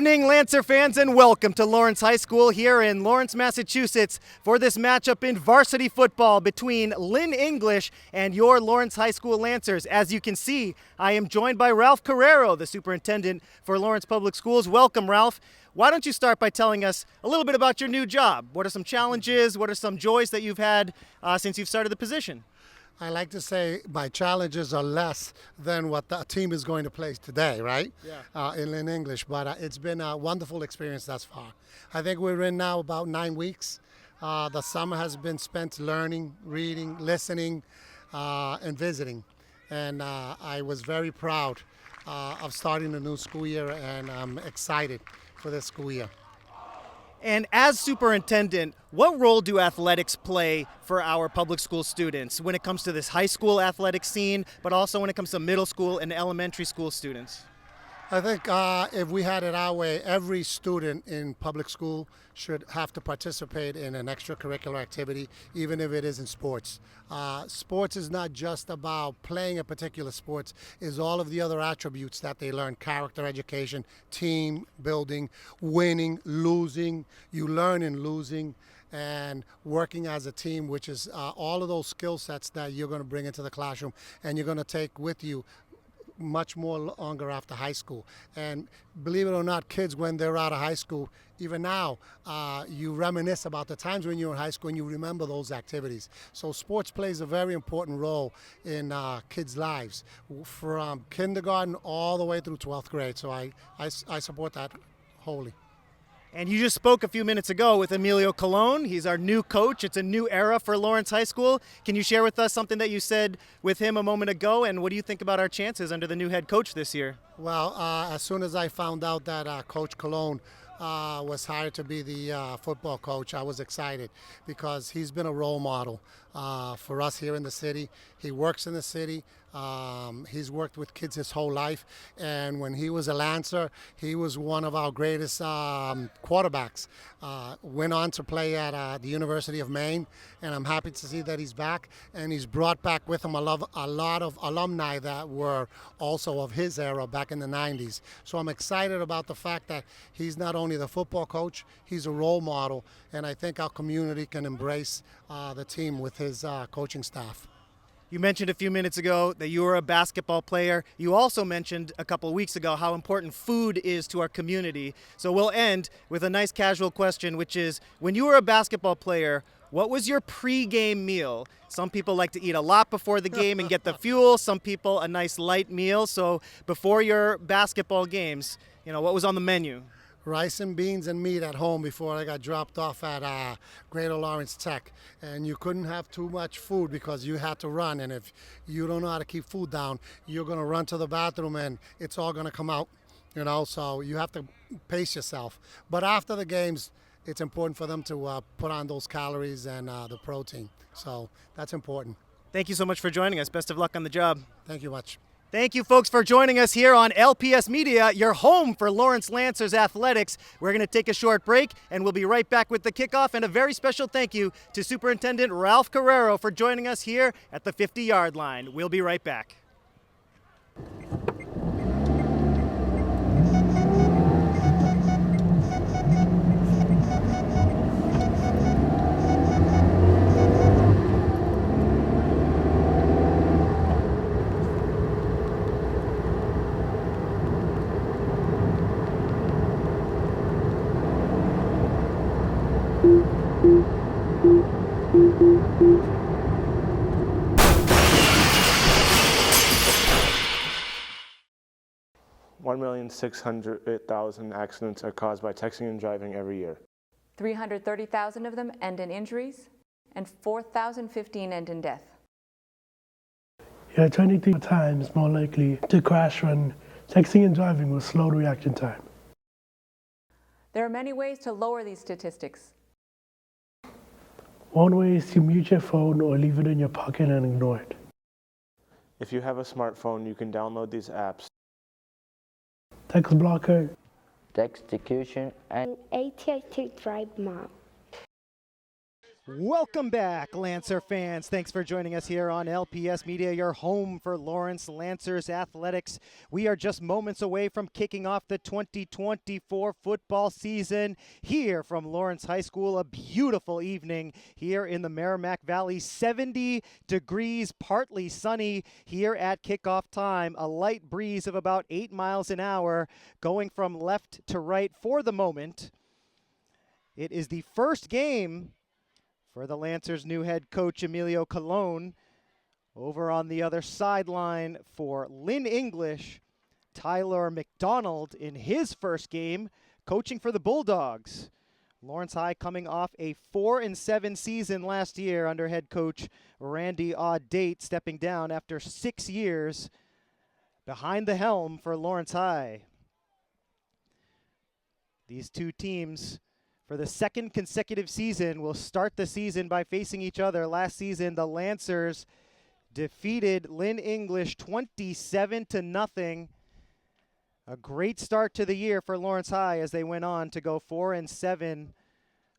evening, Lancer fans, and welcome to Lawrence High School here in Lawrence, Massachusetts for this matchup in varsity football between Lynn English and your Lawrence High School Lancers. As you can see, I am joined by Ralph Carrero, the superintendent for Lawrence Public Schools. Welcome, Ralph. Why don't you start by telling us a little bit about your new job? What are some challenges? What are some joys that you've had since you've started the position? I like to say my challenges are less than what the team is going to play today, right? Yeah. In English, but it's been a wonderful experience thus far. I think we're in now about 9 weeks. The summer has been spent learning, reading, listening, and visiting. And I was very proud of starting the new school year, and I'm excited for this school year. And as superintendent, what role do athletics play for our public school students when it comes to this high school athletic scene, but also when it comes to middle school and elementary school students? I think if we had it our way, every student in public school should have to participate in an extracurricular activity, even if it isn't sports. Sports is not just about playing a particular sport, it's all of the other attributes that they learn: character education, team building, winning, losing. You learn in losing and working as a team, which is all of those skill sets that you're going to bring into the classroom and you're going to take with you much more longer after high school. And believe it or not, kids, when they're out of high school, even now, you reminisce about the times when you were in high school and you remember those activities. So sports plays a very important role in kids' lives, from kindergarten all the way through 12th grade. So I support that wholly. And you just spoke a few minutes ago with Emilio Colon. He's our new coach. It's a new era for Lawrence High School. Can you share with us something that you said with him a moment ago? And what do you think about our chances under the new head coach this year? Well, as soon as I found out that Coach Colon was hired to be the football coach, I was excited because he's been a role model for us here in the city. He works in the city. He's worked with kids his whole life, and when he was a Lancer, he was one of our greatest quarterbacks. Went on to play at the University of Maine, and I'm happy to see that he's back, and he's brought back with him a lot of alumni that were also of his era back in the 90s. So I'm excited about the fact that he's not only the football coach, he's a role model, and I think our community can embrace the team with his coaching staff. You mentioned a few minutes ago that you were a basketball player. You also mentioned a couple of weeks ago how important food is to our community. So we'll end with a nice casual question, which is, when you were a basketball player, what was your pregame meal? Some people like to eat a lot before the game and get the fuel. Some people a nice light meal. So before your basketball games, what was on the menu? Rice and beans and meat at home before I got dropped off at Greater Lawrence Tech. And you couldn't have too much food because you had to run. And if you don't know how to keep food down, you're going to run to the bathroom and it's all going to come out. So you have to pace yourself. But after the games, it's important for them to put on those calories and the protein. So that's important. Thank you so much for joining us. Best of luck on the job. Thank you much. Thank you, folks, for joining us here on LPS Media, your home for Lawrence Lancers athletics. We're going to take a short break, and we'll be right back with the kickoff. And a very special thank you to Superintendent Ralph Carrero for joining us here at the 50-yard line. We'll be right back. $1,600,000 accidents are caused by texting and driving every year. 330,000 of them end in injuries, and 4,015 end in death. You're 23 times more likely to crash when texting and driving with slow reaction time. There are many ways to lower these statistics. One way is to mute your phone or leave it in your pocket and ignore it. If you have a smartphone, you can download these apps. Text blocker, Execution, and ATI to drive mom. Welcome back, Lancer fans. Thanks for joining us here on LPS Media, your home for Lawrence Lancers athletics. We are just moments away from kicking off the 2024 football season here from Lawrence High School. A beautiful evening here in the Merrimack Valley. 70 degrees, partly sunny here at kickoff time. A light breeze of about 8 miles an hour going from left to right for the moment. It is the first game for the Lancers' new head coach, Emilio Colon. Over on the other sideline for Lynn English, Tyler McDonald in his first game, coaching for the Bulldogs. Lawrence High coming off a 4-7 season last year under head coach Randy Audate, stepping down after 6 years behind the helm for Lawrence High. These two teams, for the second consecutive season, will start the season by facing each other. Last season, the Lancers defeated Lynn English 27-0. A great start to the year for Lawrence High as they went on to go 4-7.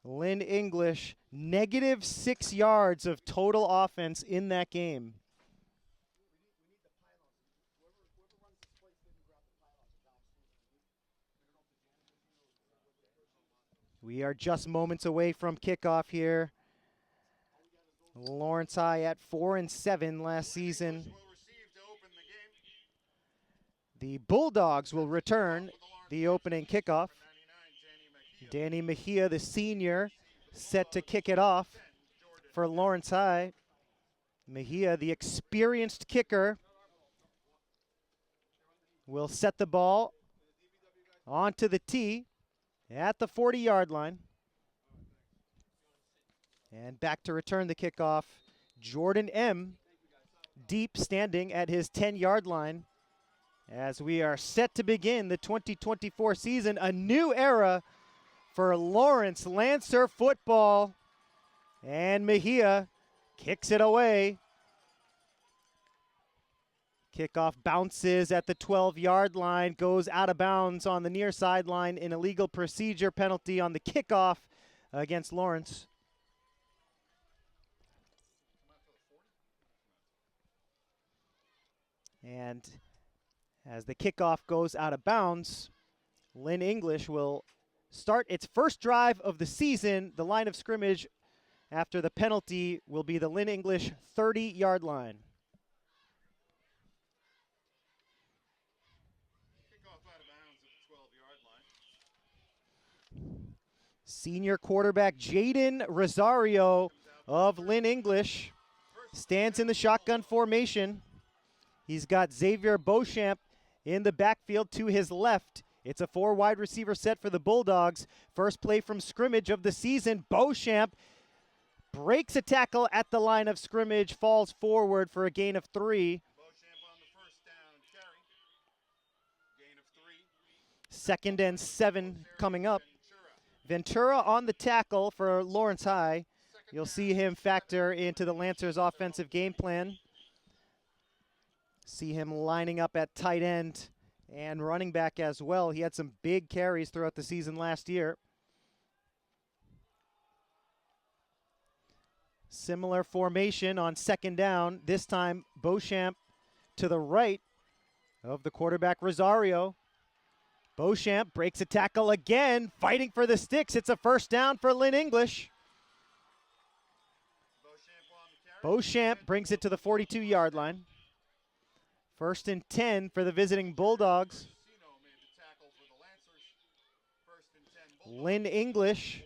Lynn English, -6 yards of total offense in that game. We are just moments away from kickoff here. Lawrence High at 4-7 last season. The Bulldogs will return the opening kickoff. Danny Mejia, the senior, set to kick it off for Lawrence High. Mejia, the experienced kicker, will set the ball onto the tee at the 40-yard line. And back to return the kickoff, Jordan M., deep, standing at his 10-yard line as we are set to begin the 2024 season, a new era for Lawrence Lancer football. And Mejia kicks it away. Kickoff bounces at the 12-yard line, goes out of bounds on the near sideline. An illegal procedure penalty on the kickoff against Lawrence. And as the kickoff goes out of bounds, Lynn English will start its first drive of the season. The line of scrimmage after the penalty will be the Lynn English 30-yard line. Senior quarterback Jaden Rosario of Lynn English stands in the shotgun formation. He's got Xavier Beauchamp in the backfield to his left. It's a 4 wide receiver set for the Bulldogs. First play from scrimmage of the season. Beauchamp breaks a tackle at the line of scrimmage, falls forward for a gain of 3. Beauchamp on the first down carry. Gain of 3. 2nd and 7 coming up. Ventura on the tackle for Lawrence High. You'll see him factor into the Lancers' offensive game plan. See him lining up at tight end and running back as well. He had some big carries throughout the season last year. Similar formation on 2nd down. This time, Beauchamp to the right of the quarterback, Rosario. Beauchamp breaks a tackle again, fighting for the sticks. It's a first down for Lynn English. Beauchamp brings it to the 42-yard line. 1st and 10 for the visiting Bulldogs. Lynn English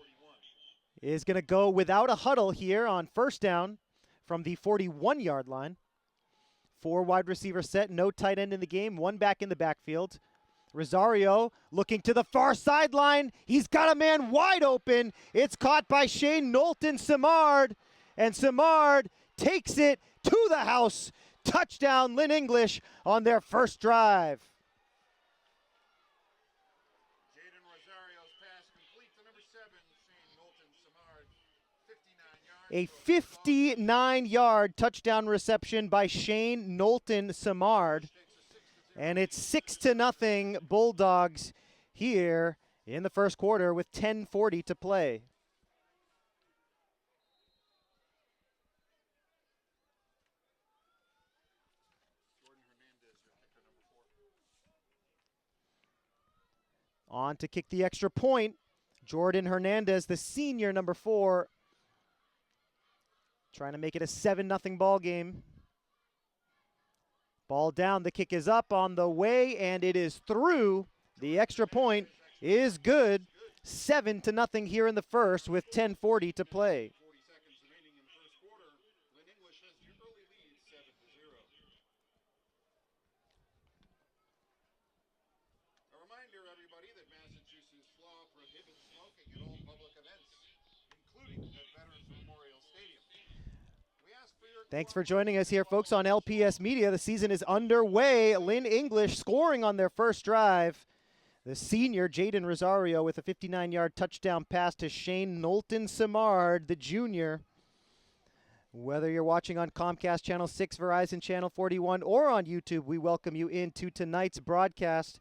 is going to go without a huddle here on 1st down from the 41-yard line. 4 wide receiver set, no tight end in the game, 1 back in the backfield. Rosario looking to the far sideline. He's got a man wide open. It's caught by Shane Knowlton Simard, and Simard takes it to the house. Touchdown, Lynn English on their first drive. Jaden Rosario's pass complete to number 7, Shane Knowlton Simard. 59 yards. A 59-yard touchdown reception by Shane Knowlton Simard. And it's 6-0 Bulldogs here in the first quarter with 10:40 to play. On to kick the extra point. Jordan Hernandez, the senior, number 4. Trying to make it a 7-0 ball game. Ball down, the kick is up on the way, and it is through. The extra point is good. 7-0 here in the first with 10:40 to play. 40 seconds remaining in the first quarter. Lynn English has the early lead 7-0. A reminder, everybody, that Massachusetts law prohibits smoking at all public events, including at Veterans Memorial Stadium. We ask for your Thanks for joining us here, folks, on LPS Media. The season is underway. Lynn English scoring on their first drive. The senior, Jaden Rosario, with a 59-yard touchdown pass to Shane Knowlton-Simard, the junior. Whether you're watching on Comcast Channel 6, Verizon Channel 41, or on YouTube, we welcome you into tonight's broadcast.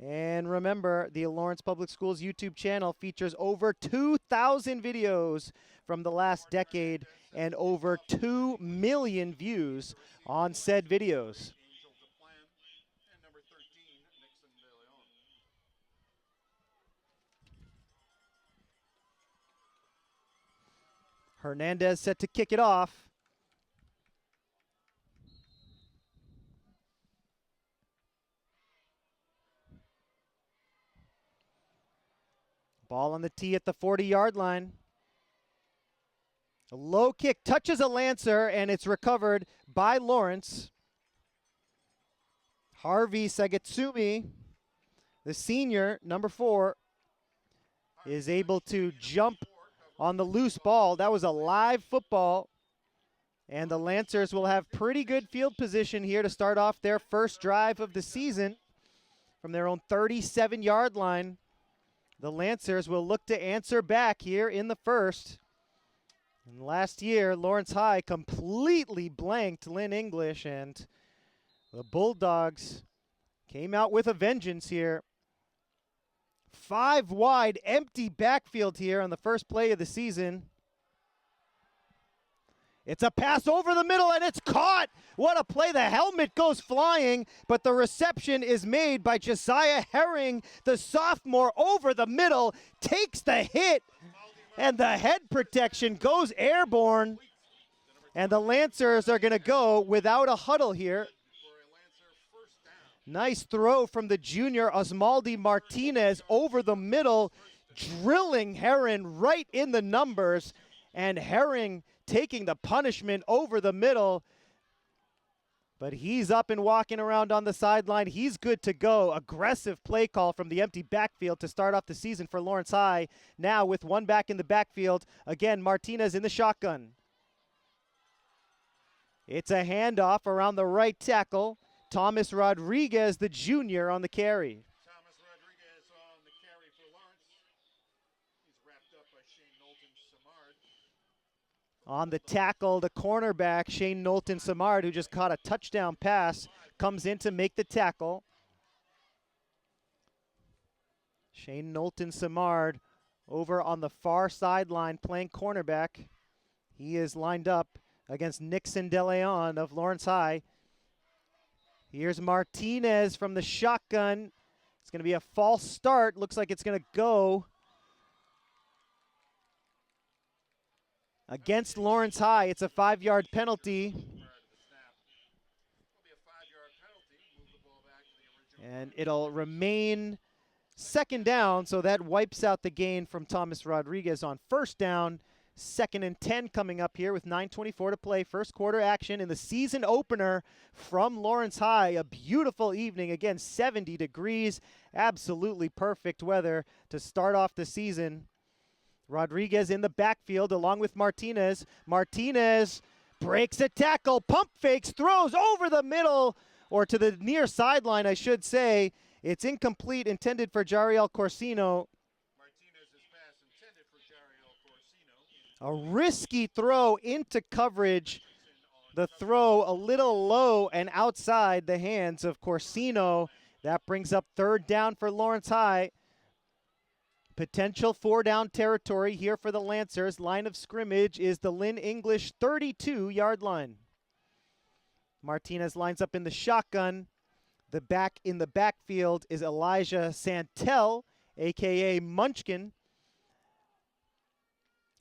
And remember, the Lawrence Public Schools YouTube channel features over 2,000 videos from the last decade and over 2 million views on said videos. Angel to plan and number 13, Nixon De Leon. Hernandez set to kick it off. Ball on the tee at the 40-yard line. A low kick touches a Lancer, and it's recovered by Lawrence. Harvey Sagetsumi, the senior, number 4, is able to jump on the loose ball. That was a live football. And the Lancers will have pretty good field position here to start off their first drive of the season from their own 37-yard line. The Lancers will look to answer back here in the first. And last year, Lawrence High completely blanked Lynn English, and the Bulldogs came out with a vengeance here. 5 wide, empty backfield here on the first play of the season. It's a pass over the middle, and it's caught. What a play. The helmet goes flying, but the reception is made by Josiah Herring, the sophomore, over the middle, takes the hit, and the head protection goes airborne. And the Lancers are going to go without a huddle here. For a Lancer first down. Nice throw from the junior Osmaldi Martinez over the middle, drilling Herring right in the numbers, and Herring taking the punishment over the middle. But he's up and walking around on the sideline. He's good to go. Aggressive play call from the empty backfield to start off the season for Lawrence High. Now with one back in the backfield. Again, Martinez in the shotgun. It's a handoff around the right tackle. Thomas Rodriguez, the junior, on the carry. Thomas Rodriguez on the carry for Lawrence. He's wrapped up by Shane Knowlton-Simard. On the tackle, the cornerback, Shane Knowlton-Simard, who just caught a touchdown pass, comes in to make the tackle. Shane Knowlton-Simard over on the far sideline playing cornerback. He is lined up against Nixon De Leon of Lawrence High. Here's Martinez from the shotgun. It's going to be a false start. Looks like it's going to go against Lawrence High. It's a 5-yard penalty. Prior to the snap. There'll be a 5-yard penalty. Move the ball back to the original. And it'll remain second down, so that wipes out the gain from Thomas Rodriguez on first down. 2nd and 10 coming up here with 9:24 to play. First quarter action in the season opener from Lawrence High. A beautiful evening. Again, 70 degrees. Absolutely perfect weather to start off the season. Rodriguez in the backfield along with Martinez. Martinez breaks a tackle, pump fakes, throws over the middle, or to the near sideline, I should say. It's incomplete, intended for Jariel Corsino. Martinez's pass intended for Jariel Corsino. A risky throw into coverage. The throw a little low and outside the hands of Corsino. That brings up 3rd down for Lawrence High. Potential 4-down territory here for the Lancers. Line of scrimmage is the Lynn English 32-yard line. Martinez lines up in the shotgun. The back in the backfield is Elijah Santel, a.k.a. Munchkin.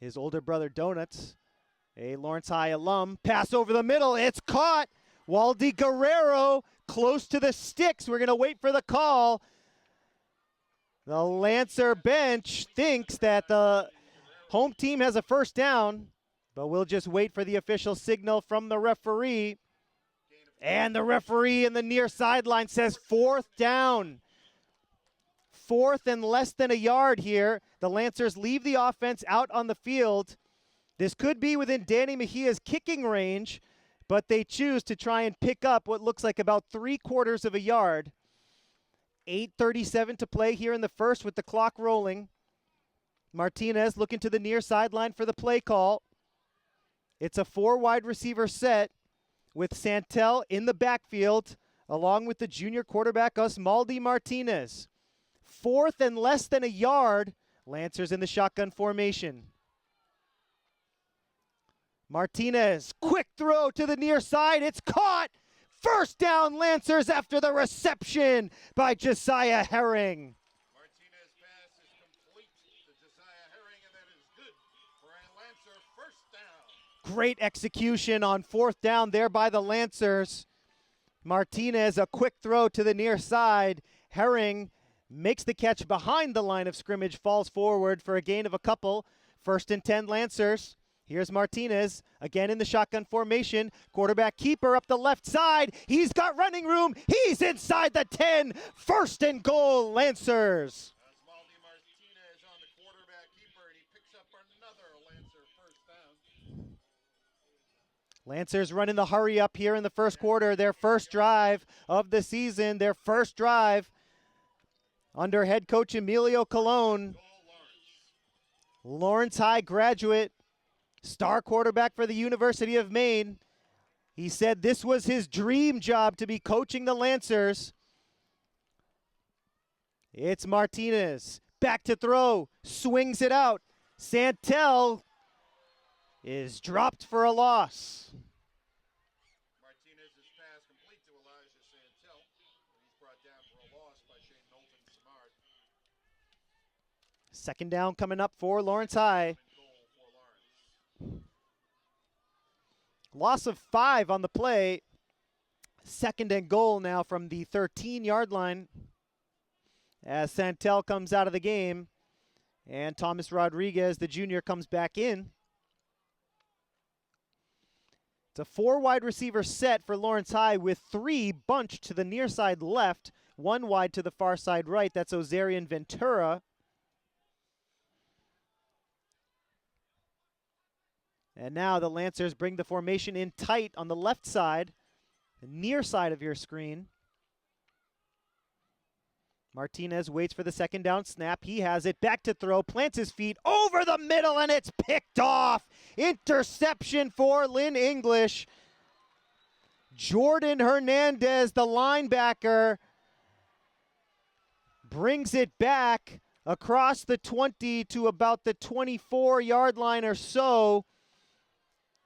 His older brother Donuts, a Lawrence High alum. Pass over the middle. It's caught. Waldy Guerrero close to the sticks. We're going to wait for the call. The Lancer bench thinks that the home team has a first down, but we'll just wait for the official signal from the referee. And the referee in the near sideline says 4th down. 4th and less than a yard here. The Lancers leave the offense out on the field. This could be within Danny Mejia's kicking range, but they choose to try and pick up what looks like about 3/4 of a yard. 8:37 to play here in the first with the clock rolling. Martinez looking to the near sideline for the play call. It's a 4 wide receiver set with Santel in the backfield along with the junior quarterback Osmaldi Martinez. 4th and less than a yard. Lancers in the shotgun formation. Martinez, quick throw to the near side. It's caught. First down, Lancers after the reception by Josiah Herring. Martinez pass is complete to Josiah Herring, and that is good for a Lancer first down. Great execution on 4th down there by the Lancers. Martinez, a quick throw to the near side. Herring makes the catch behind the line of scrimmage, falls forward for a gain of a couple. 1st and 10 Lancers. Here's Martinez, again in the shotgun formation. Quarterback keeper up the left side. He's got running room. He's inside the 10. 1st and goal, Lancers. Osmaldi Martinez on the quarterback keeper, and he picks up another Lancer first down. Lancers running the hurry up here in the first quarter. Their first drive of the season. Their first drive under head coach Emilio Colon. Lawrence High graduate. Star quarterback for the University of Maine. He said this was his dream job to be coaching the Lancers. It's Martinez. Back to throw. Swings it out. Santel is dropped for a loss. Martinez's pass complete to Elijah Santel, and he's brought down for a loss by Shane Knowlton Samard. 2nd down coming up for Lawrence High. Goal for Lawrence. Loss of 5 on the play. 2nd and goal now from the 13-yard line as Santel comes out of the game and Thomas Rodriguez, the junior, comes back in. It's a 4 wide receiver set for Lawrence High with 3 bunched to the near side left, 1 wide to the far side right. That's Ozarian Ventura. And now the Lancers bring the formation in tight on the left side, the near side of your screen. Martinez waits for the 2nd down snap. He has it. Back to throw. Plants his feet over the middle, and it's picked off. Interception for Lynn English. Jordan Hernandez, the linebacker, brings it back across the 20 to about the 24-yard line or so.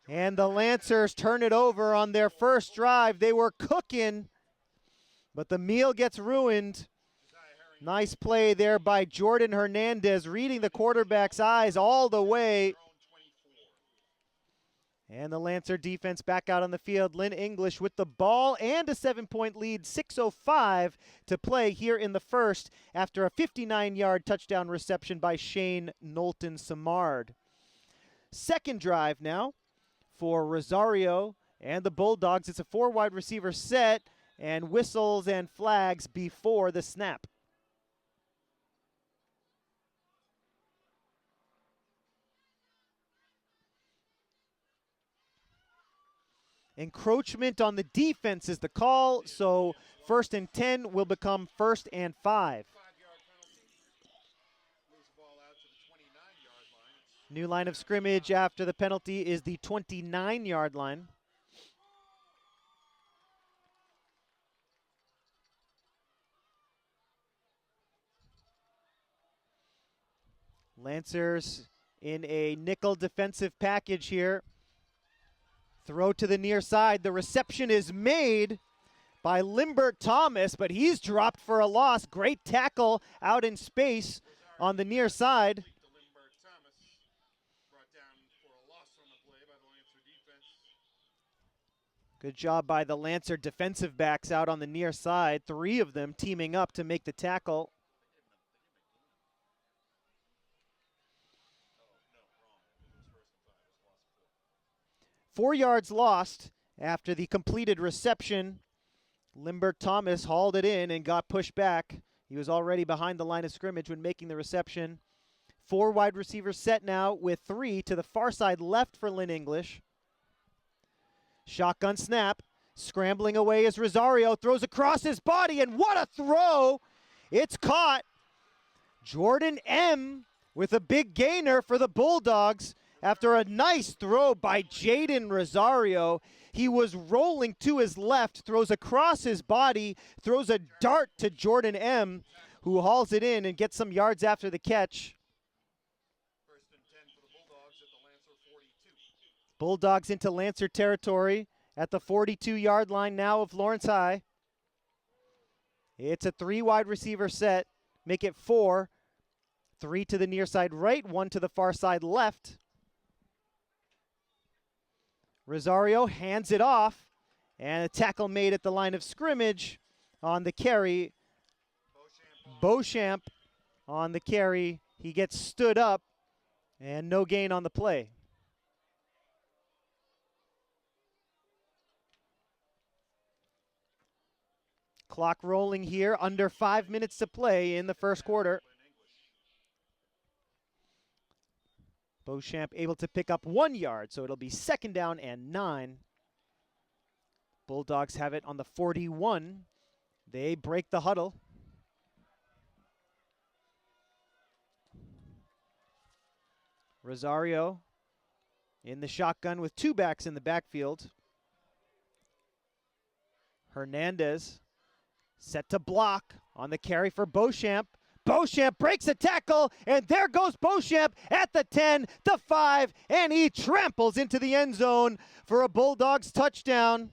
And the Lancers turn it over on their first drive. They were cooking, but the meal gets ruined. Nice play there by Jordan Hernandez, reading the quarterback's eyes all the way. And the Lancer defense back out on the field. Lynn English with the ball and a 7-point lead. 6:05 to play here in the first after a 59-yard touchdown reception by Shane Knowlton Samard. 2nd drive now for Rosario and the Bulldogs. It's a 4 wide receiver set and whistles and flags before the snap. Encroachment on the defense is the call, so 1st and 10 will become 1st and 5. 5-yard penalty. Moves the ball out to the 29-yard line. New line of scrimmage after the penalty is the 29-yard line. Lancers in a nickel defensive package here. Throw to the near side. The reception is made by Limbert Thomas, but he's dropped for a loss. Great tackle out in space on the near side. To Lindbergh Thomas, brought down for a loss on the play by the Lancer defense. Good job by the Lancer defensive backs out on the near side. 3 of them teaming up to make the tackle. 4 yards lost after the completed reception. Limbert Thomas hauled it in and got pushed back. He was already behind the line of scrimmage when making the reception. 4 wide receivers set now with 3 to the far side left for Lynn English. Shotgun snap. Scrambling away as Rosario throws across his body, and what a throw! It's caught. Jordan M. with a big gainer for the Bulldogs after a nice throw by Jaden Rosario. He was rolling to his left, throws across his body, throws a dart to Jordan M., who hauls it in and gets some yards after the catch. 1st and 10 for the Bulldogs at the Lancer 42. Bulldogs into Lancer territory at the 42-yard line now of Lawrence High. It's a 3 wide receiver set. Make it 4. 3 to the near side right, 1 to the far side left. Rosario hands it off, and a tackle made at the line of scrimmage on the carry. Beauchamp on the carry. He gets stood up, and no gain on the play. Clock rolling here, under 5 minutes to play in the first quarter. Beauchamp able to pick up 1 yard, so it'll be 2nd down and 9. Bulldogs have it on the 41. They break the huddle. Rosario in the shotgun with 2 backs in the backfield. Hernandez set to block on the carry for Beauchamp. Beauchamp breaks a tackle, and there goes Beauchamp at the 10, the 5, and he tramples into the end zone for a Bulldogs touchdown.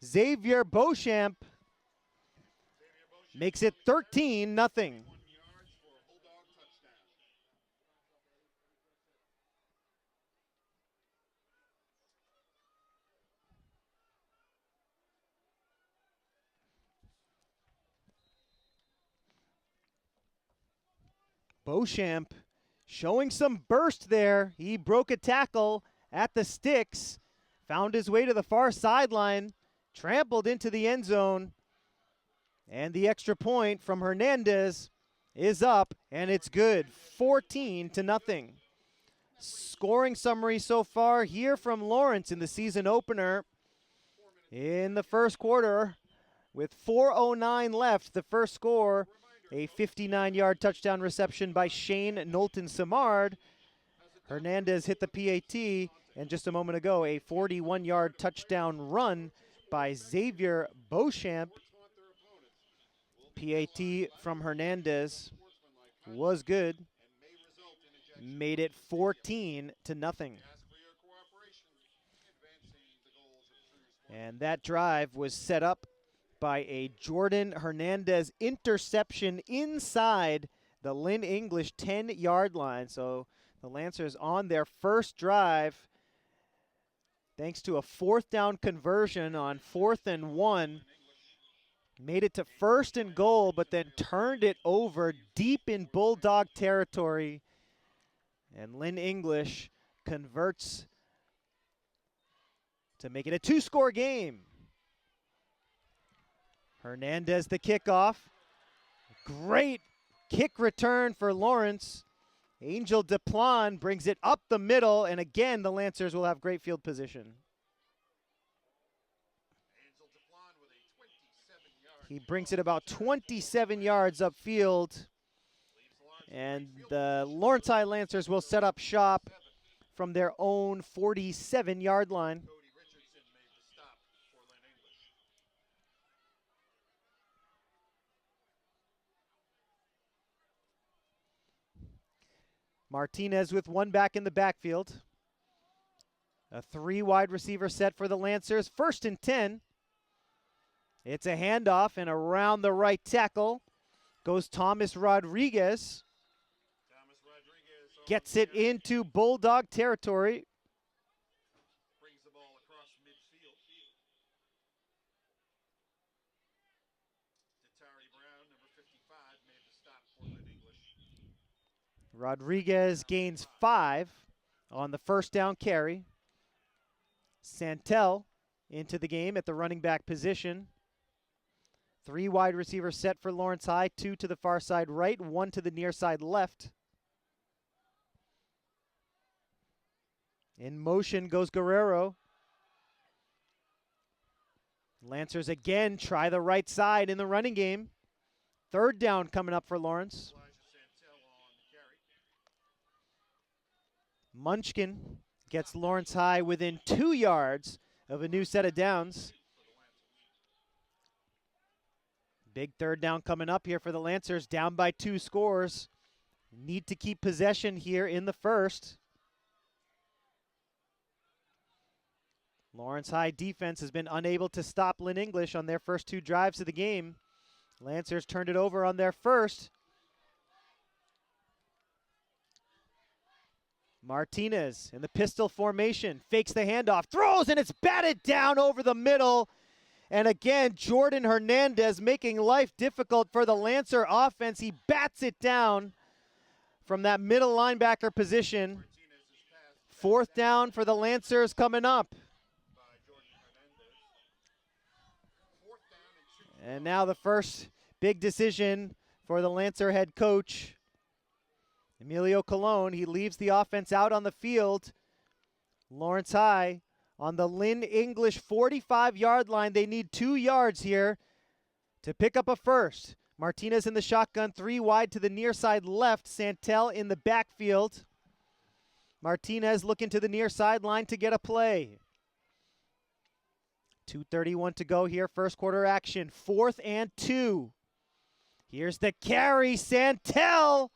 Xavier Beauchamp makes it 13-0. 1 yards for a Bulldog touchdown. Beauchamp showing some burst there. He broke a tackle at the sticks, found his way to the far sideline, trampled into the end zone, and the extra point from Hernandez is up, and it's good. 14-0. Scoring summary so far here from Lawrence in the season opener. In the first quarter, with 4:09 left, the first score, a 59-yard touchdown reception by Shane Knowlton-Samard. Hernandez hit the PAT, and just a moment ago, a 41-yard touchdown run by Xavier Beauchamp. PAT from Hernandez was good. Made it 14-0. And that drive was set up by a Jordan Hernandez interception inside the Lynn English 10-yard line. So the Lancers on their first drive, thanks to a 4th down conversion on 4th and 1, made it to 1st and goal, but then turned it over deep in Bulldog territory. And Lynn English converts to make it a 2-score game. Hernandez the kickoff. Great kick return for Lawrence. Angel Deplan brings it up the middle, and again the Lancers will have great field position. He brings it about 27 yards upfield, and the Lawrence High Lancers will set up shop from their own 47-yard line. Martinez with 1 back in the backfield. A 3 wide receiver set for the Lancers. 1st and 10. It's a handoff, and around the right tackle goes Thomas Rodriguez. Thomas Rodriguez on Gets the it carry. into Bulldog territory. Brings the ball across midfield. Tatari Brown, number 55, made the stop for Lynn English. Rodriguez gains 5 on the first down carry. Santel into the game at the running back position. 3 wide receivers set for Lawrence High, 2 to the far side right, 1 to the near side left. In motion goes Guerrero. Lancers again try the right side in the running game. 3rd down coming up for Lawrence. Elijah Santel on the carry. Munchkin gets Lawrence High within 2 yards of a new set of downs. Big 3rd down coming up here for the Lancers, down by 2 scores. Need to keep possession here in the first. Lawrence High defense has been unable to stop Lynn English on their first 2 drives of the game. Lancers turned it over on their first. Martinez in the pistol formation, fakes the handoff, throws, and it's batted down over the middle. And again, Jordan Hernandez making life difficult for the Lancer offense. He bats it down from that middle linebacker position. Martinez's pass 4th down for the Lancers coming up. by Jordan Hernandez. 4th down and 2. And now the first big decision for the Lancer head coach, Emilio Colon. He leaves the offense out on the field. Lawrence High on the Lynn English 45-yard line. They need 2 yards here to pick up a first. Martinez in the shotgun, 3 wide to the near side left. Santel in the backfield. Martinez looking to the near sideline to get a play. 2:31 to go here, first quarter action. 4th and 2. Here's the carry. Santel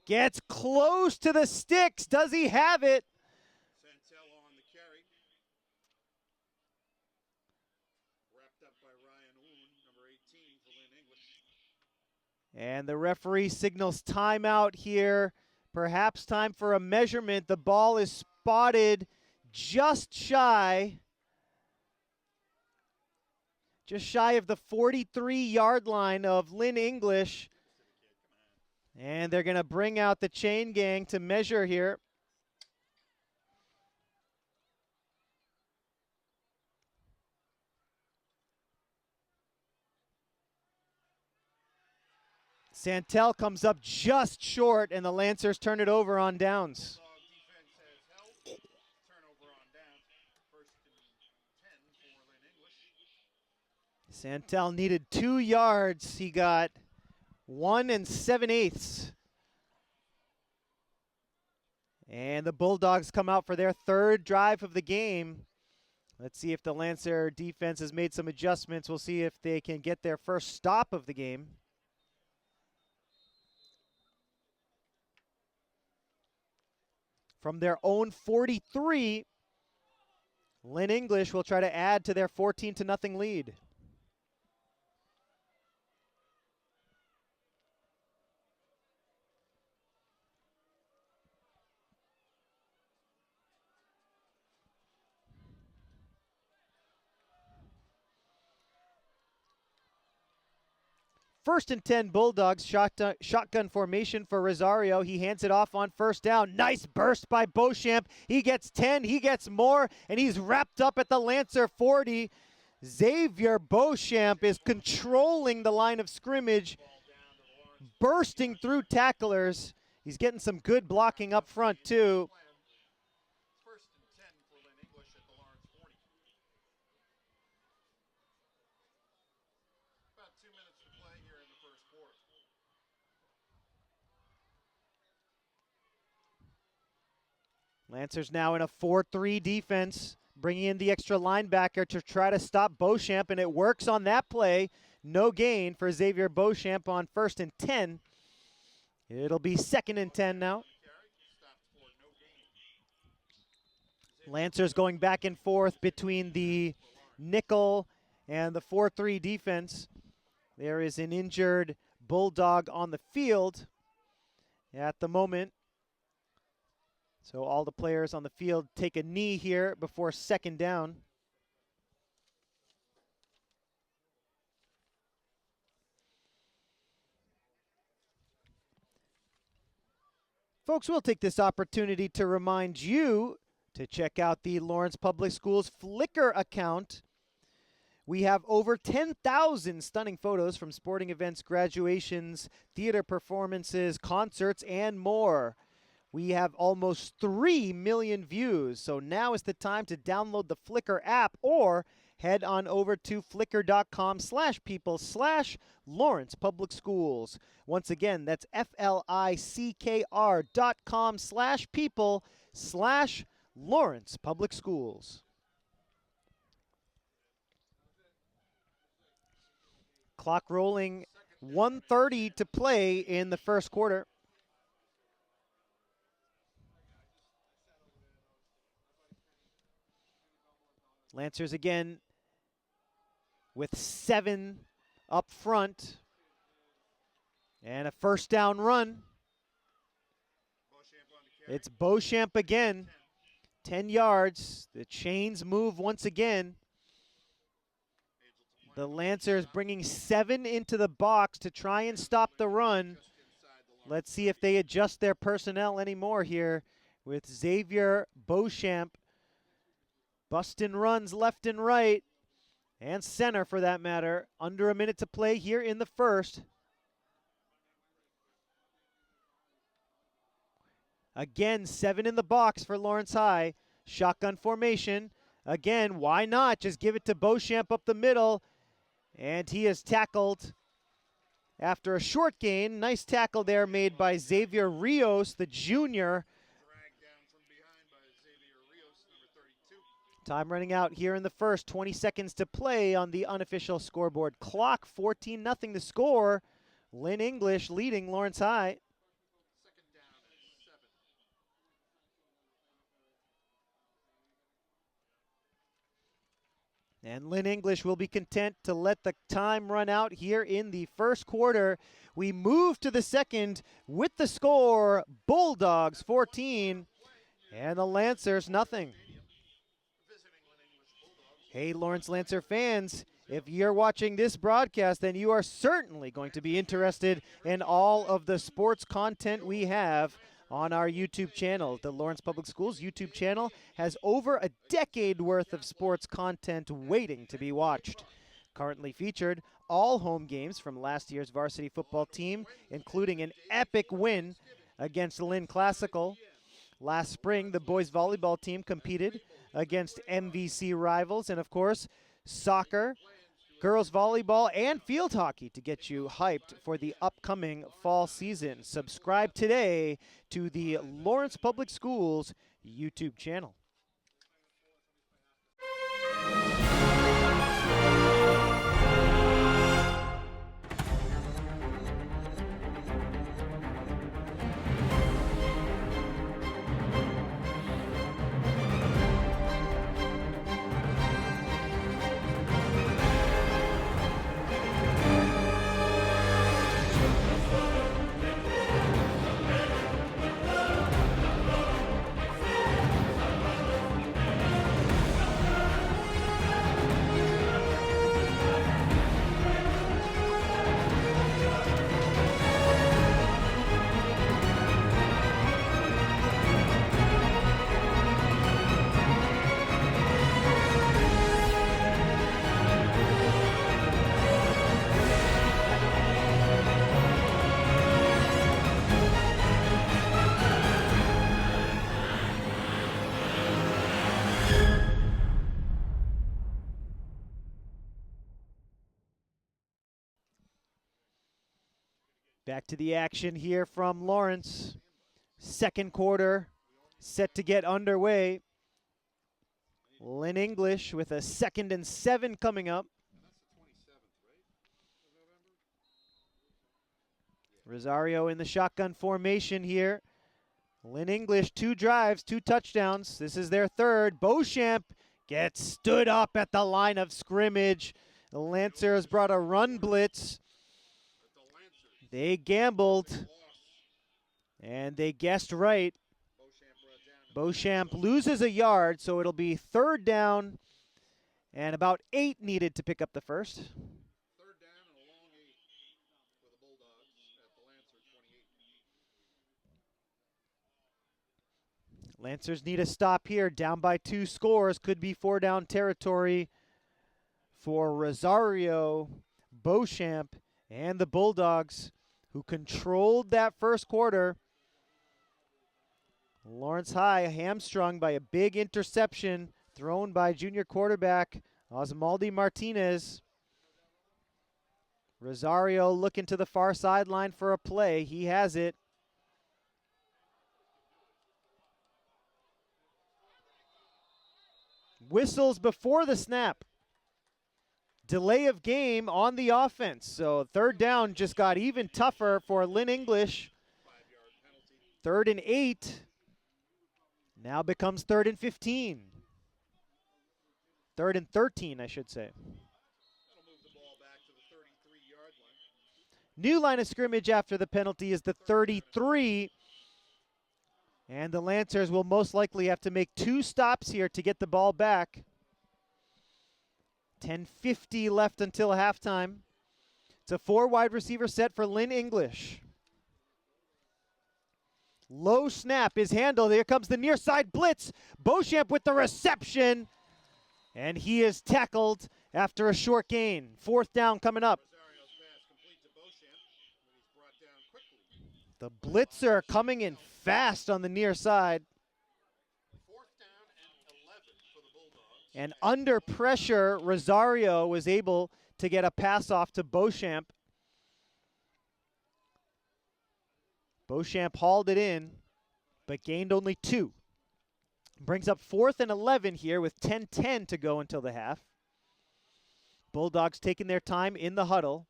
gets close to the sticks. Does he have it? Santel on the carry. Wrapped up by Ryan Oon, number 18 for Lynn English. And the referee signals timeout here. Perhaps time for a measurement. The ball is spotted just shy of the 43-yard line of Lynn English. And they're going to bring out the chain gang to measure here. Santel comes up just short, and the Lancers turn it over on downs. Bulldog defense has held. Turnover on down. 1st and 10 for Lynn English. Santel needed 2 yards. He got 1 7/8. And the Bulldogs come out for their 3rd drive of the game. Let's see if the Lancer defense has made some adjustments. We'll see if they can get their first stop of the game. From their own 43, Lynn English will try to add to their 14-0 lead. First and 10 Bulldogs, shotgun formation for Rosario. He hands it off on 1st down. Nice burst by Beauchamp. He gets 10, he gets more, and he's wrapped up at the Lancer 40. Xavier Beauchamp is controlling the line of scrimmage, bursting through tacklers. He's getting some good blocking up front too. 1st and 10 for Lynn English at the Lawrence 40. About 2 minutes to play here in the first quarter. Lancers now in a 4-3 defense, bringing in the extra linebacker to try to stop Beauchamp, and it works on that play. No gain for Xavier Beauchamp on 1st and 10. It'll be 2nd and 10 now. Lancers going back and forth between the nickel and the 4-3 defense. There is an injured Bulldog on the field at the moment. So all the players on the field take a knee here before second down. Folks, we'll take this opportunity to remind you to check out the Lawrence Public Schools Flickr account. We have over 10,000 stunning photos from sporting events, graduations, theater performances, concerts, and more. We have almost 3 million views, so now is the time to download the Flickr app or head on over to flickr.com/people/Lawrence Public Schools. Once again, that's FLICKR.com/people/Lawrence Public Schools. Clock rolling, 1:30 to play in the first quarter. Lancers again with 7 up front and a first down run. It's Beauchamp again, 10 yards. The chains move once again. The Lancers bringing 7 into the box to try and stop the run. Let's see if they adjust their personnel anymore here with Xavier Beauchamp busting runs left and right, and center for that matter. Under a minute to play here in the first. Again, 7 in the box for Lawrence High. Shotgun formation. Again, why not? Just give it to Beauchamp up the middle. And he is tackled after a short gain. Nice tackle there made by Xavier Rios, the junior. Time running out here in the first. 20 seconds to play on the unofficial scoreboard clock. 14-0 the score. Lynn English leading Lawrence High. And Lynn English will be content to let the time run out here in the first quarter. We move to the second with the score, Bulldogs 14 and the Lancers nothing. Hey, Lawrence Lancer fans, if you're watching this broadcast, then you are certainly going to be interested in all of the sports content we have on our YouTube channel. The Lawrence Public Schools YouTube channel has over a decade worth of sports content waiting to be watched. Currently featured all home games from last year's varsity football team, including an epic win against Lynn Classical. Last spring, the boys volleyball team competed against MVC rivals, and of course, soccer, girls volleyball, and field hockey to get you hyped for the upcoming fall season. Subscribe today to the Lawrence Public Schools YouTube channel. Back to the action here from Lawrence. Second quarter set to get underway. Lynn English with a 2nd and 7 coming up. Rosario in the shotgun formation here. Lynn English, 2 drives, 2 touchdowns. This is their third. Beauchamp gets stood up at the line of scrimmage. The Lancers brought a run blitz. They gambled, and they guessed right. Beauchamp loses a yard, so it'll be 3rd down and about 8 needed to pick up the first. 3rd down and a long 8 for the Bulldogs at the Lancer 28. Lancers need a stop here, down by 2 scores. Could be 4-down territory for Rosario, Beauchamp, and the Bulldogs, who controlled that first quarter. Lawrence High hamstrung by a big interception thrown by junior quarterback Osmaldi Martinez. Rosario looking to the far sideline for a play. He has it. Whistles before the snap. Delay of game on the offense. So 3rd down just got even tougher for Lynn English. 3rd and 8. Now becomes 3rd and 15. 3rd and 13, I should say. That'll move the ball back to the 33-yard line. New line of scrimmage after the penalty is the 33. And the Lancers will most likely have to make 2 stops here to get the ball back. 10:50 left until halftime. It's a 4 wide receiver set for Lynn English. Low snap is handled. Here comes the near side blitz. Beauchamp with the reception. And he is tackled after a short gain. 4th down coming up. Rosario's pass complete to Beauchamp, but he's brought down quickly. The blitzer coming in fast on the near side. 4th down and 11 for the Bulldogs. And under pressure, Rosario was able to get a pass off to Beauchamp. Beauchamp hauled it in, but gained only 2. Brings up 4th and 11 here with 10:10 to go until the half. Bulldogs taking their time in the huddle.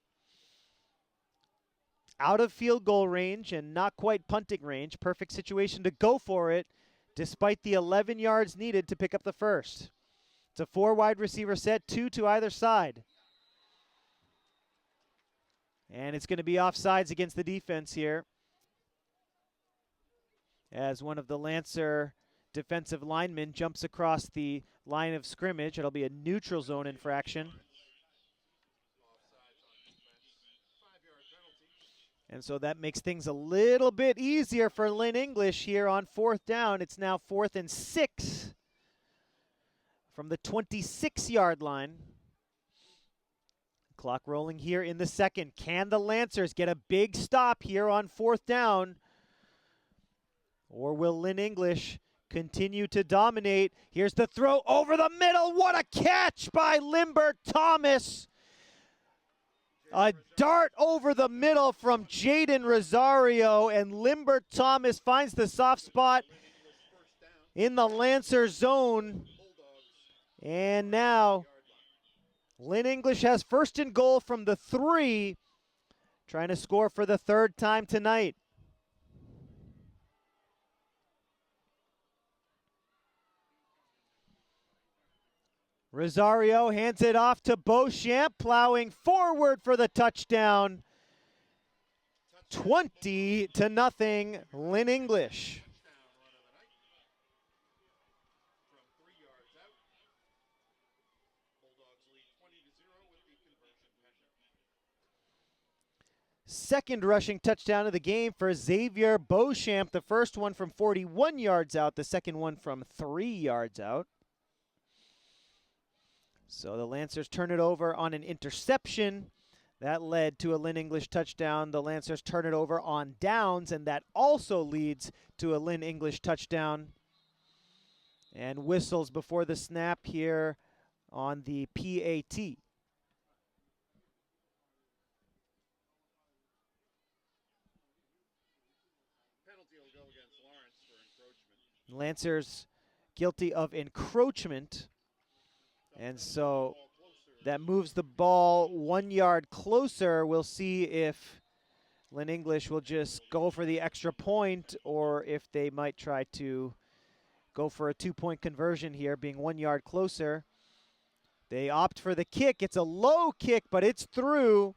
Out of field goal range and not quite punting range. Perfect situation to go for it, despite the 11 yards needed to pick up the first. It's a 4 wide receiver set, 2 to either side. And it's going to be offsides against the defense here, as one of the Lancer defensive linemen jumps across the line of scrimmage. It'll be a neutral zone infraction. And so that makes things a little bit easier for Lynn English here on 4th down. It's now 4th and 6 from the 26-yard line. Clock rolling here in the second. Can the Lancers get a big stop here on 4th down? Or will Lynn English continue to dominate? Here's the throw over the middle. What a catch by Limbert Thomas. A dart over the middle from Jaden Rosario, and Limbert Thomas finds the soft spot in the Lancer zone. And now Lynn English has 1st and goal from the 3, trying to score for the 3rd time tonight. Rosario hands it off to Beauchamp, plowing forward for the touchdown. 20-0, Lynn English. From 3 yards out, Bulldogs lead 20-0 with the conversion pending. Second rushing touchdown of the game for Xavier Beauchamp. The first one from 41 yards out, the second one from 3 yards out. So the Lancers turn it over on an interception. That led to a Lynn English touchdown. The Lancers turn it over on downs, and that also leads to a Lynn English touchdown. And whistles before the snap here on the PAT. Penalty will go against Lawrence for encroachment. Lancers guilty of encroachment. And so that moves the ball 1 yard closer. We'll see if Lynn English will just go for the extra point, or if they might try to go for a 2-point conversion here, being 1 yard closer. They opt for the kick. It's a low kick, but it's through.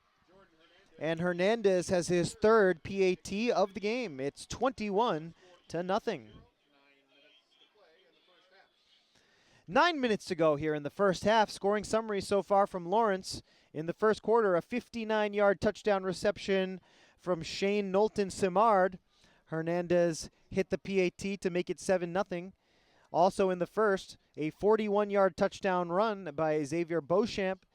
And Hernandez has his third PAT of the game. It's 21-0. 9 minutes to go here in the first half. Scoring summary so far from Lawrence. In the first quarter, a 59-yard touchdown reception from Shane Knowlton-Simard. Hernandez hit the PAT to make it 7-0. Also in the first, a 41-yard touchdown run by Xavier Beauchamp.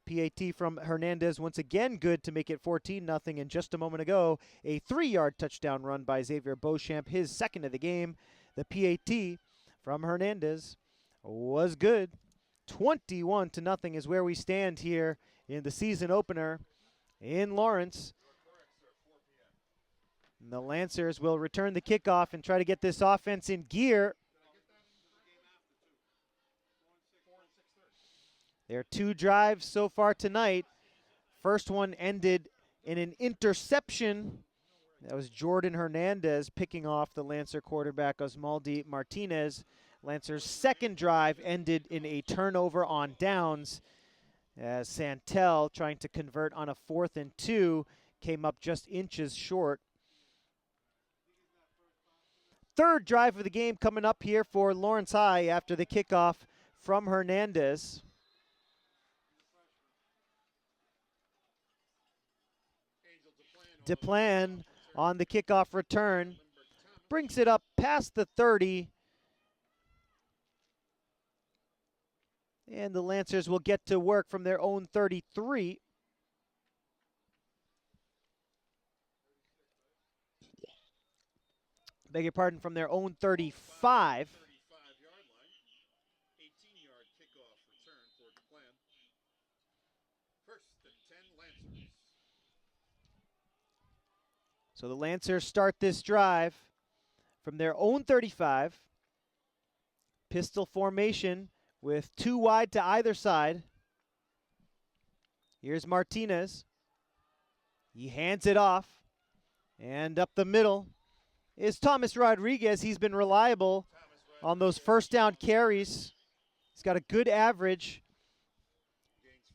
PAT from Hernandez once again good to make it 14-0. And just a moment ago, a 3-yard touchdown run by Xavier Beauchamp, his second of the game. The PAT from Hernandez was good. 21-0 is where we stand here in the season opener in Lawrence. And the Lancers will return the kickoff and try to get this offense in gear. There are 2 drives so far tonight. First one ended in an interception. That was Jordan Hernandez picking off the Lancer quarterback Osmaldi Martinez. Lancer's second drive ended in a turnover on downs, as Santel, trying to convert on a 4th and 2, came up just inches short. Third drive of the game coming up here for Lawrence High after the kickoff from Hernandez. Deplan on the kickoff return brings it up past the 30. And the Lancers will get to work from their own 33. Beg your pardon, from their own 35. 35-yard line. 18-yard kickoff return for Deplan. First and 10 Lancers. So the Lancers start this drive from their own 35. Pistol formation with 2 wide to either side. Here's Martinez. He hands it off. And up the middle is Thomas Rodriguez. He's been reliable on those first down carries. He's got a good average,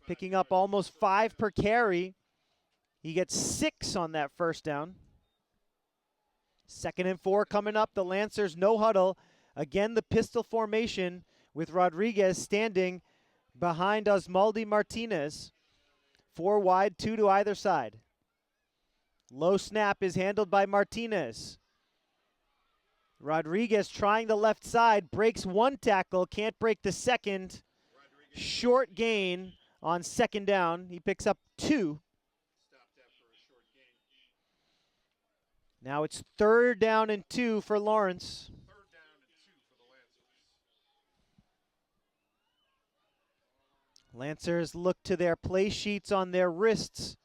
picking up almost 5 per carry. He gets 6 on that first down. 2nd and 4 coming up. The Lancers no huddle. Again, the pistol formation with Rodriguez standing behind Osmaldi Martinez. 4 wide, 2 to either side. Low snap is handled by Martinez. Rodriguez trying the left side, breaks 1 tackle, can't break the second. Short gain on 2nd down. He picks up 2. Now it's 3rd down and 2 for Lawrence. 3rd down and 2 for the Lancers. Lancers look to their play sheets on their wrists.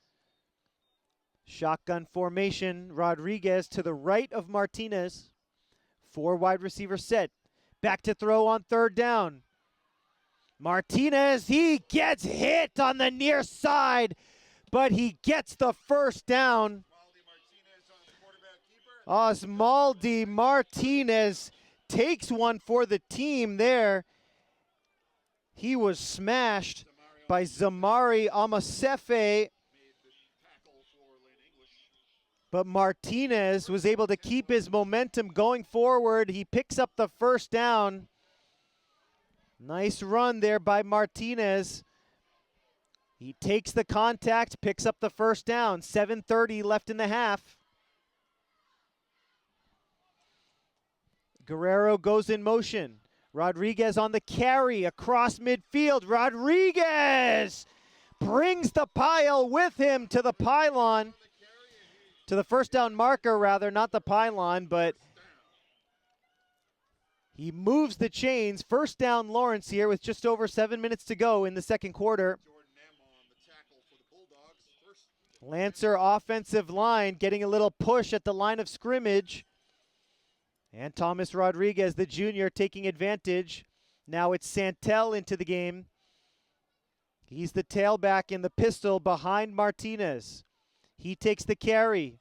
Shotgun formation. Rodriguez to the right of Martinez. 4 wide receiver set. Back to throw on 3rd down. Martinez, he gets hit on the near side, but he gets the first down. Osmaldi Martinez takes one for the team there. He was smashed by Zamari Amasefe, but Martinez was able to keep his momentum going forward. He picks up the first down. Nice run there by Martinez. He takes the contact, picks up the first down. 7:30 left in the half. Guerrero goes in motion. Rodriguez on the carry across midfield. Rodriguez brings the pile with him to the pylon. To the first down marker, rather, not the pylon, but he moves the chains. First down Lawrence here with just over 7 minutes to go in the second quarter. Lancer offensive line getting a little push at the line of scrimmage. And Thomas Rodriguez, the junior, taking advantage. Now it's Santel into the game. He's the tailback in the pistol behind Martinez. He takes the carry.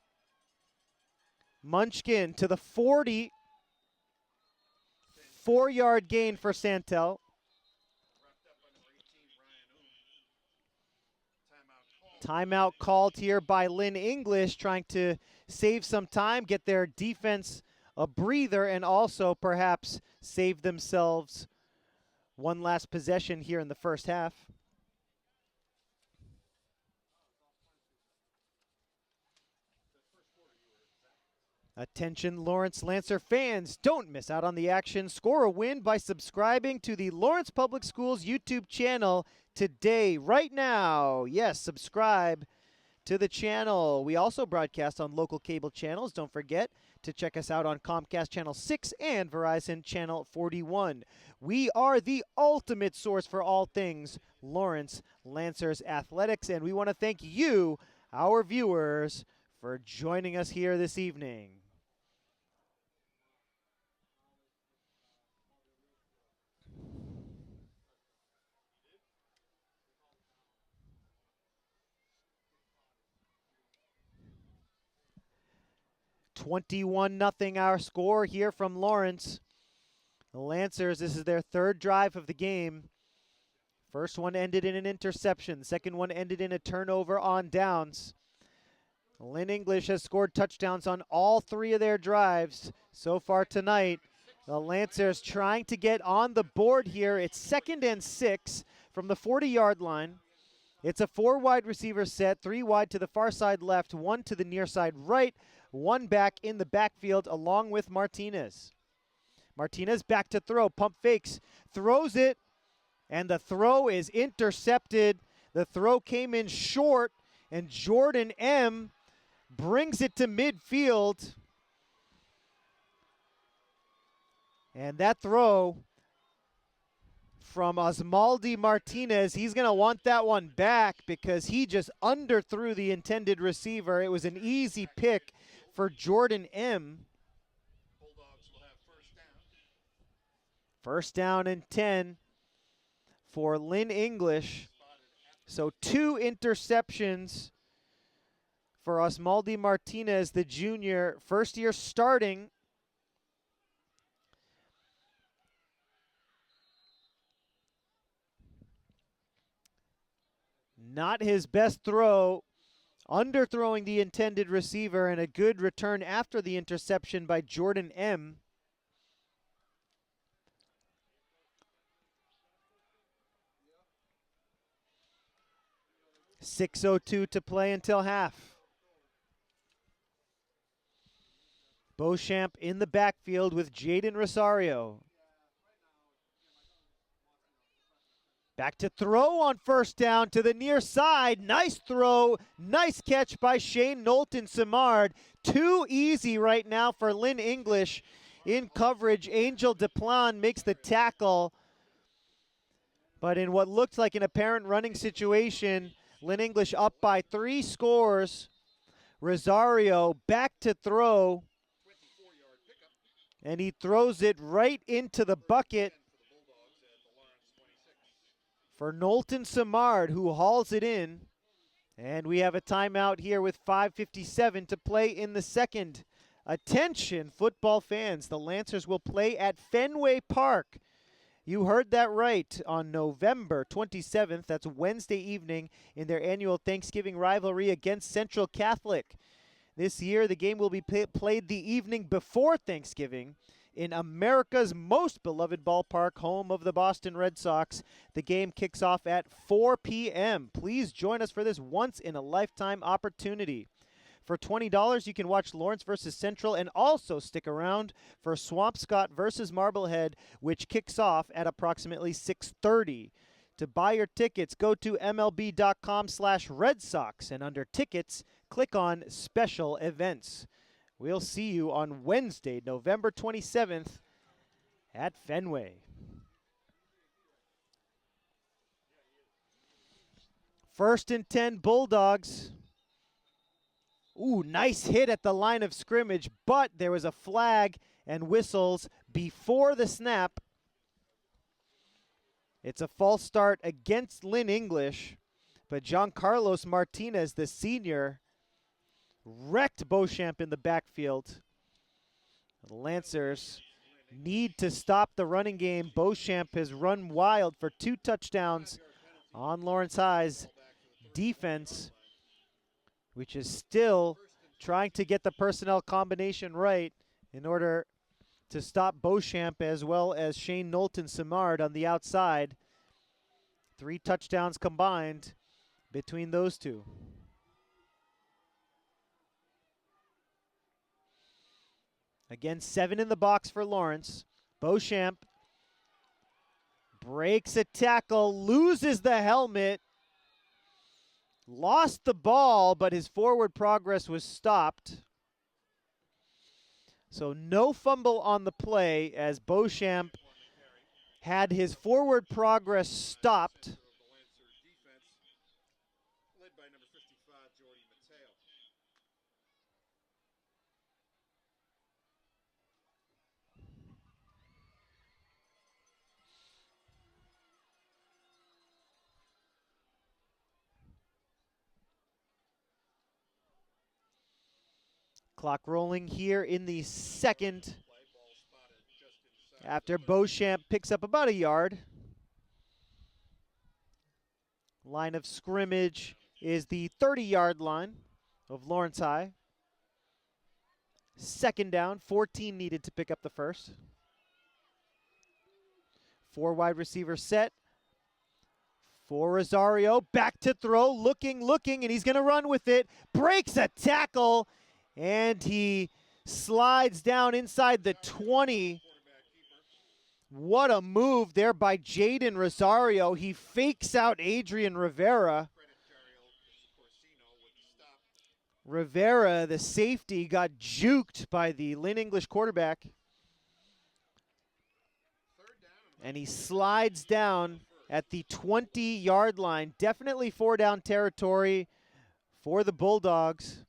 Munchkin to the 40. 4-yard gain for Santel. Timeout called here by Lynn English, trying to save some time, get their defense a breather, and also perhaps save themselves one last possession here in the first half. Attention Lawrence Lancer fans, don't miss out on the action. Score a win by subscribing to the Lawrence Public Schools YouTube channel today, right now. Yes, subscribe to the channel. We also broadcast on local cable channels. Don't forget to check us out on Comcast Channel 6 and Verizon Channel 41. We are the ultimate source for all things Lawrence Lancers athletics, and we want to thank you, our viewers, for joining us here this evening. $21-0 our score here from Lawrence. The Lancers, this is their third drive of the game. First one ended in an interception. Second one ended in a turnover on downs. Lynn English has scored touchdowns on all three of their drives so far tonight. The Lancers trying to get on the board here. It's 2nd and 6 from the 40-yard line. It's a 4 wide receiver set, 3 wide to the far side left, 1 to the near side right, 1 back in the backfield along with Martinez. Martinez back to throw, pump fakes, throws it, and the throw is intercepted. The throw came in short, and Jordan M. brings it to midfield. And that throw from Osmaldi Martinez, he's going to want that one back because he just underthrew the intended receiver. It was an easy pick for Jordan M. Bulldogs will have first down. First down and 10 for Lynn English. So 2 interceptions for Osmaldi Martinez, the junior, first year starting. Not his best throw, underthrowing the intended receiver, and a good return after the interception by Jordan M. .6:02 to play until half. Beauchamp in the backfield with Jaden Rosario. Back to throw on first down to the near side. Nice throw. Nice catch by Shane Knowlton-Simard. Too easy right now for Lynn English in coverage. Angel Deplan makes the tackle. But in what looked like an apparent running situation, Lynn English up by 3 scores. Rosario back to throw. And he throws it right into the bucket for Knowlton-Simard, who hauls it in. And we have a timeout here with 5:57 to play in the second. Attention, football fans. The Lancers will play at Fenway Park. You heard that right, on November 27th. That's Wednesday evening in their annual Thanksgiving rivalry against Central Catholic. This year, the game will be played the evening before Thanksgiving in America's most beloved ballpark, home of the Boston Red Sox. The game kicks off at 4 p.m. Please join us for this once-in-a-lifetime opportunity. For $20, you can watch Lawrence versus Central and also stick around for Swampscott versus Marblehead, which kicks off at approximately 6:30. To buy your tickets, go to MLB.com/Red Sox, and under Tickets, click on Special Events. We'll see you on Wednesday, November 27th at Fenway. First and 10, Bulldogs. Ooh, nice hit at the line of scrimmage, but there was a flag and whistles before the snap. It's a false start against Lynn English, but Giancarlos Martinez, the senior, wrecked Beauchamp in the backfield. The Lancers need to stop the running game. Beauchamp has run wild for 2 touchdowns on Lawrence High's defense, which is still trying to get the personnel combination right in order to stop Beauchamp as well as Shane Knowlton-Simard on the outside. 3 touchdowns combined between those two. Again, 7 in the box for Lawrence. Beauchamp breaks a tackle, loses the helmet, lost the ball, but his forward progress was stopped. So no fumble on the play as Beauchamp had his forward progress stopped. Led by number 55, Jordy Mateo. Clock rolling here in the second after Beauchamp picks up about a yard. Line of scrimmage is the 30-yard line of Lawrence High. Second down, 14 needed to pick up the first. 4 wide receiver set for Rosario. Back to throw, looking, and he's going to run with it. Breaks a tackle, and he slides down inside the 20. What a move there by Jaden Rosario. He fakes out Adrian Rivera. Rivera, the safety, got juked by the Lynn English quarterback. And he slides down at the 20-yard line. Definitely 4-down territory for the Bulldogs.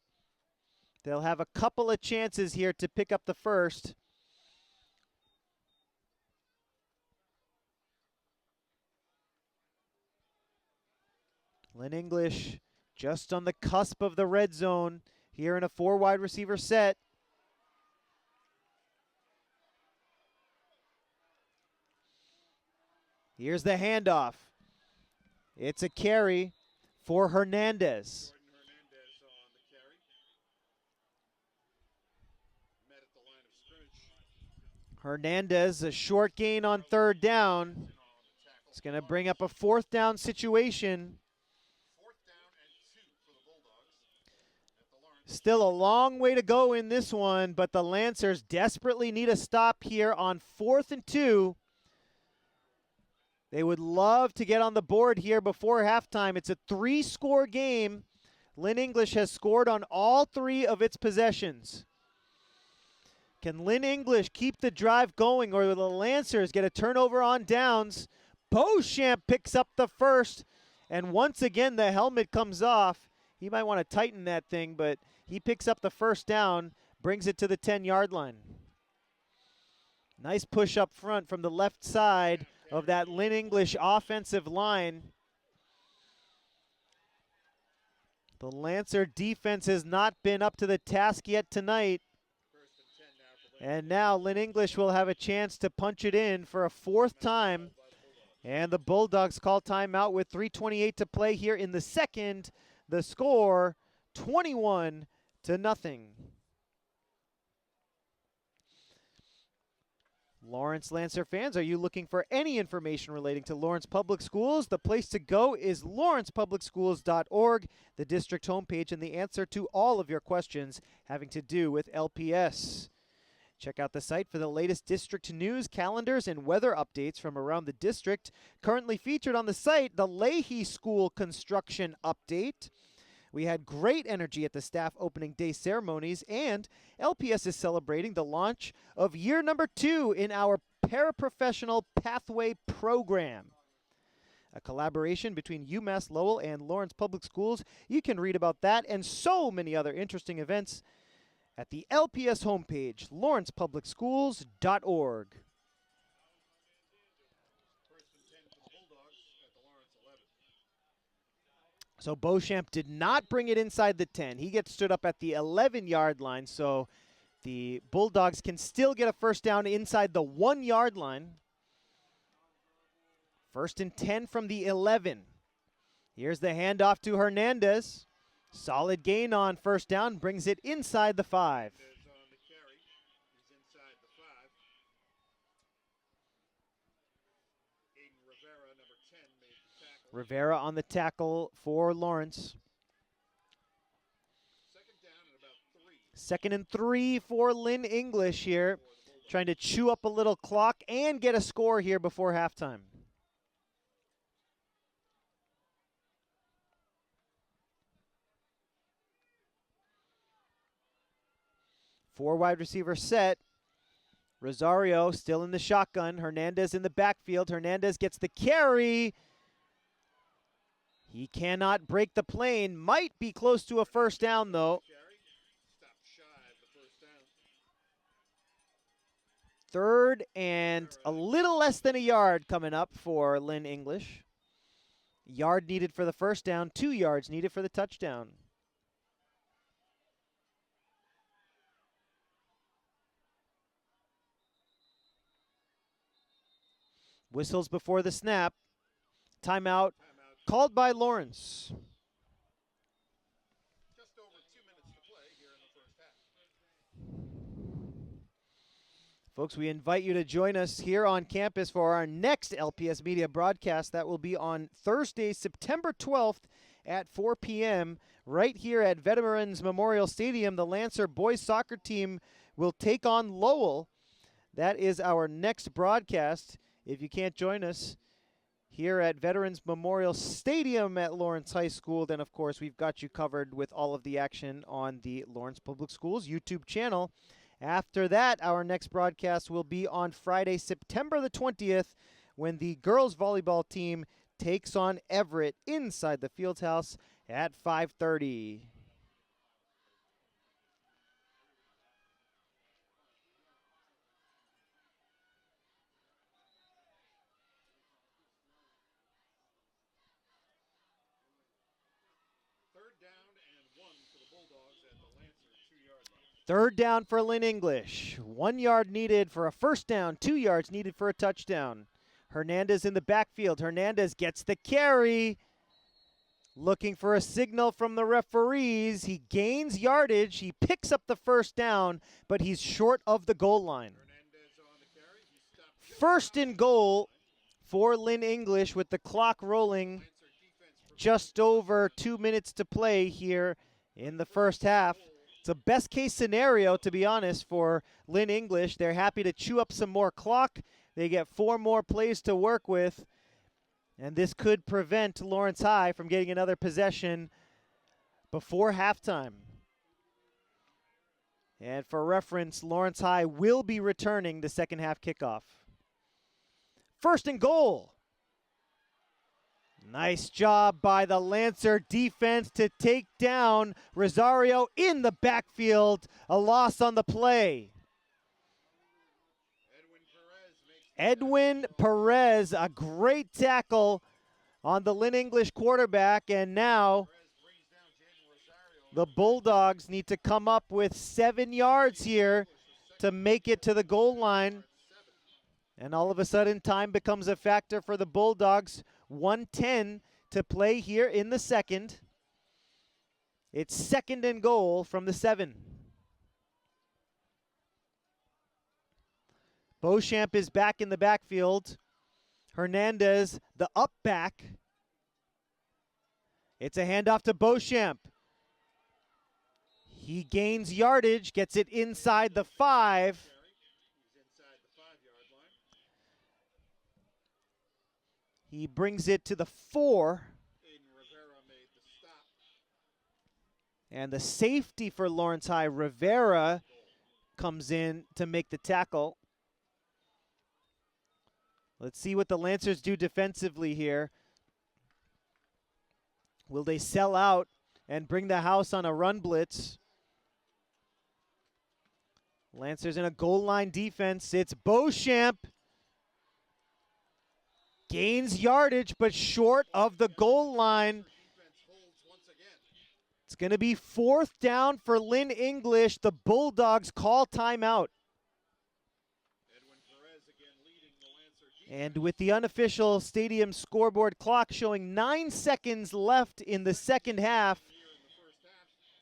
They'll have a couple of chances here to pick up the first. Lynn English just on the cusp of the red zone here in a 4 wide receiver set. Here's the handoff. It's a carry for Hernandez. Hernandez, a short gain on 3rd down. It's going to bring up a 4th down situation. Still a long way to go in this one, but the Lancers desperately need a stop here on 4th and 2. They would love to get on the board here before halftime. It's a 3-score game. Lynn English has scored on all 3 of its possessions. Can Lynn English keep the drive going, or will the Lancers get a turnover on downs? Beauchamp picks up the first, and once again the helmet comes off. He might want to tighten that thing, but he picks up the first down, brings it to the 10-yard line. Nice push up front from the left side of that Lynn English offensive line. The Lancer defense has not been up to the task yet tonight. And now Lynn English will have a chance to punch it in for a 4th time. And the Bulldogs call timeout with 3:28 to play here in the second. The score, 21-0. Lawrence Lancer fans, are you looking for any information relating to Lawrence Public Schools? The place to go is lawrencepublicschools.org, the district homepage, and the answer to all of your questions having to do with LPS. Check out the site for the latest district news, calendars, and weather updates from around the district. Currently featured on the site, the Leahy School construction update. We had great energy at the staff opening day ceremonies, and LPS is celebrating the launch of year number 2 in our paraprofessional pathway program. A collaboration between UMass Lowell and Lawrence Public Schools. You can read about that and so many other interesting events at the LPS homepage, lawrencepublicschools.org. So Beauchamp did not bring it inside the 10. He gets stood up at the 11-yard line, so the Bulldogs can still get a first down inside the 1-yard line. 1st and 10 from the 11. Here's the handoff to Hernandez. Solid gain on first down, brings it inside the 5. Hernandez on the carry. He's inside the 5. Aiden Rivera, number 10, made the tackle. Rivera on the tackle for Lawrence. Second down and about 3. 2nd and 3 for Lynn English here. Trying to chew up a little clock and get a score here before halftime. Four wide receiver set. Rosario still in the shotgun. Hernandez in the backfield. Hernandez gets the carry. He cannot break the plane. Might be close to a first down, though. Carry. Stopped shy of the first down. 3rd and a little less than a yard coming up for Lynn English. Yard needed for the first down. 2 yards needed for the touchdown. Whistles before the snap. Timeout called by Lawrence. Just over 2 minutes to play here in the first half. Folks, we invite you to join us here on campus for our next LPS Media broadcast. That will be on Thursday, September 12th at 4 p.m. right here at Veterans Memorial Stadium. The Lancer boys soccer team will take on Lowell. That is our next broadcast. If you can't join us here at Veterans Memorial Stadium at Lawrence High School, then of course we've got you covered with all of the action on the Lawrence Public Schools YouTube channel. After that, our next broadcast will be on Friday, September the 20th, when the girls volleyball team takes on Everett inside the Fieldhouse at 5:30. Third down and 1 for the Bulldogs at the Lancer 2-yard line. 3rd down for Lynn English. 1 yard needed for a first down, 2 yards needed for a touchdown. Hernandez in the backfield. Hernandez gets the carry. Looking for a signal from the referees. He gains yardage. He picks up the first down, but he's short of the goal line. Hernandez on the carry. He stopped just 1st and goal for Lynn English with the clock rolling. Lancer defense for Just over 2 minutes to play here in the first half. It's a best case scenario, to be honest, for Lynn English. They're happy to chew up some more clock. They get 4 more plays to work with. And this could prevent Lawrence High from getting another possession before halftime. And for reference, Lawrence High will be returning the second half kickoff. 1st and goal. Nice job by the Lancer defense to take down Rosario in the backfield. A loss on the play. Edwin Perez, a great tackle on the Lynn English quarterback, and now the Bulldogs need to come up with 7 yards here to make it to the goal line. And all of a sudden, time becomes a factor for the Bulldogs. 1:10 to play here in the second. It's 2nd and goal from the 7. Beauchamp is back in the backfield. Hernandez, the up back. It's a handoff to Beauchamp. He gains yardage, gets it inside the 5. He's inside the 5-yard line. He brings it to the 4. Aiden Rivera made the stop. And the safety for Lawrence High, Rivera, comes in to make the tackle. Let's see what the Lancers do defensively here. Will they sell out and bring the house on a run blitz? Lancers in a goal line defense. It's Beauchamp. Gains yardage, but short of the goal line. Defense holds once again. It's going to be 4th down for Lynn English. The Bulldogs call timeout. Edwin Perez again leading the Lancer And with the unofficial stadium scoreboard clock showing 9 seconds left in the second half,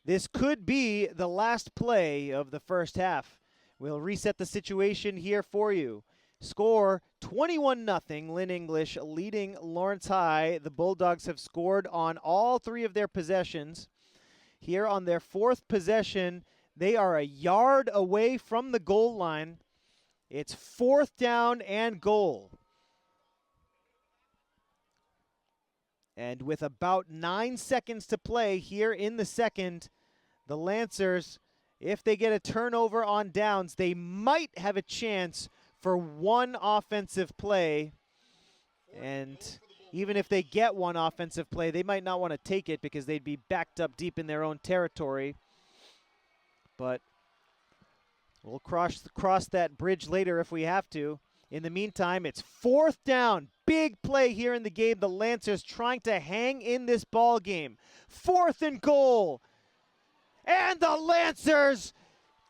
this could be the last play of the first half. We'll reset the situation here for you. Score 21-0, Lynn English leading Lawrence High. The Bulldogs have scored on all 3 of their possessions. Here on their 4th possession, they are a yard away from the goal line. It's 4th down and goal. And with about 9 seconds to play here in the second, the Lancers, if they get a turnover on downs, they might have a chance for one offensive play. And even if they get one offensive play, they might not want to take it because they'd be backed up deep in their own territory. But we'll cross that bridge later if we have to. In the meantime, it's 4th down. Big play here in the game. The Lancers trying to hang in this ball game. 4th and goal. And the Lancers,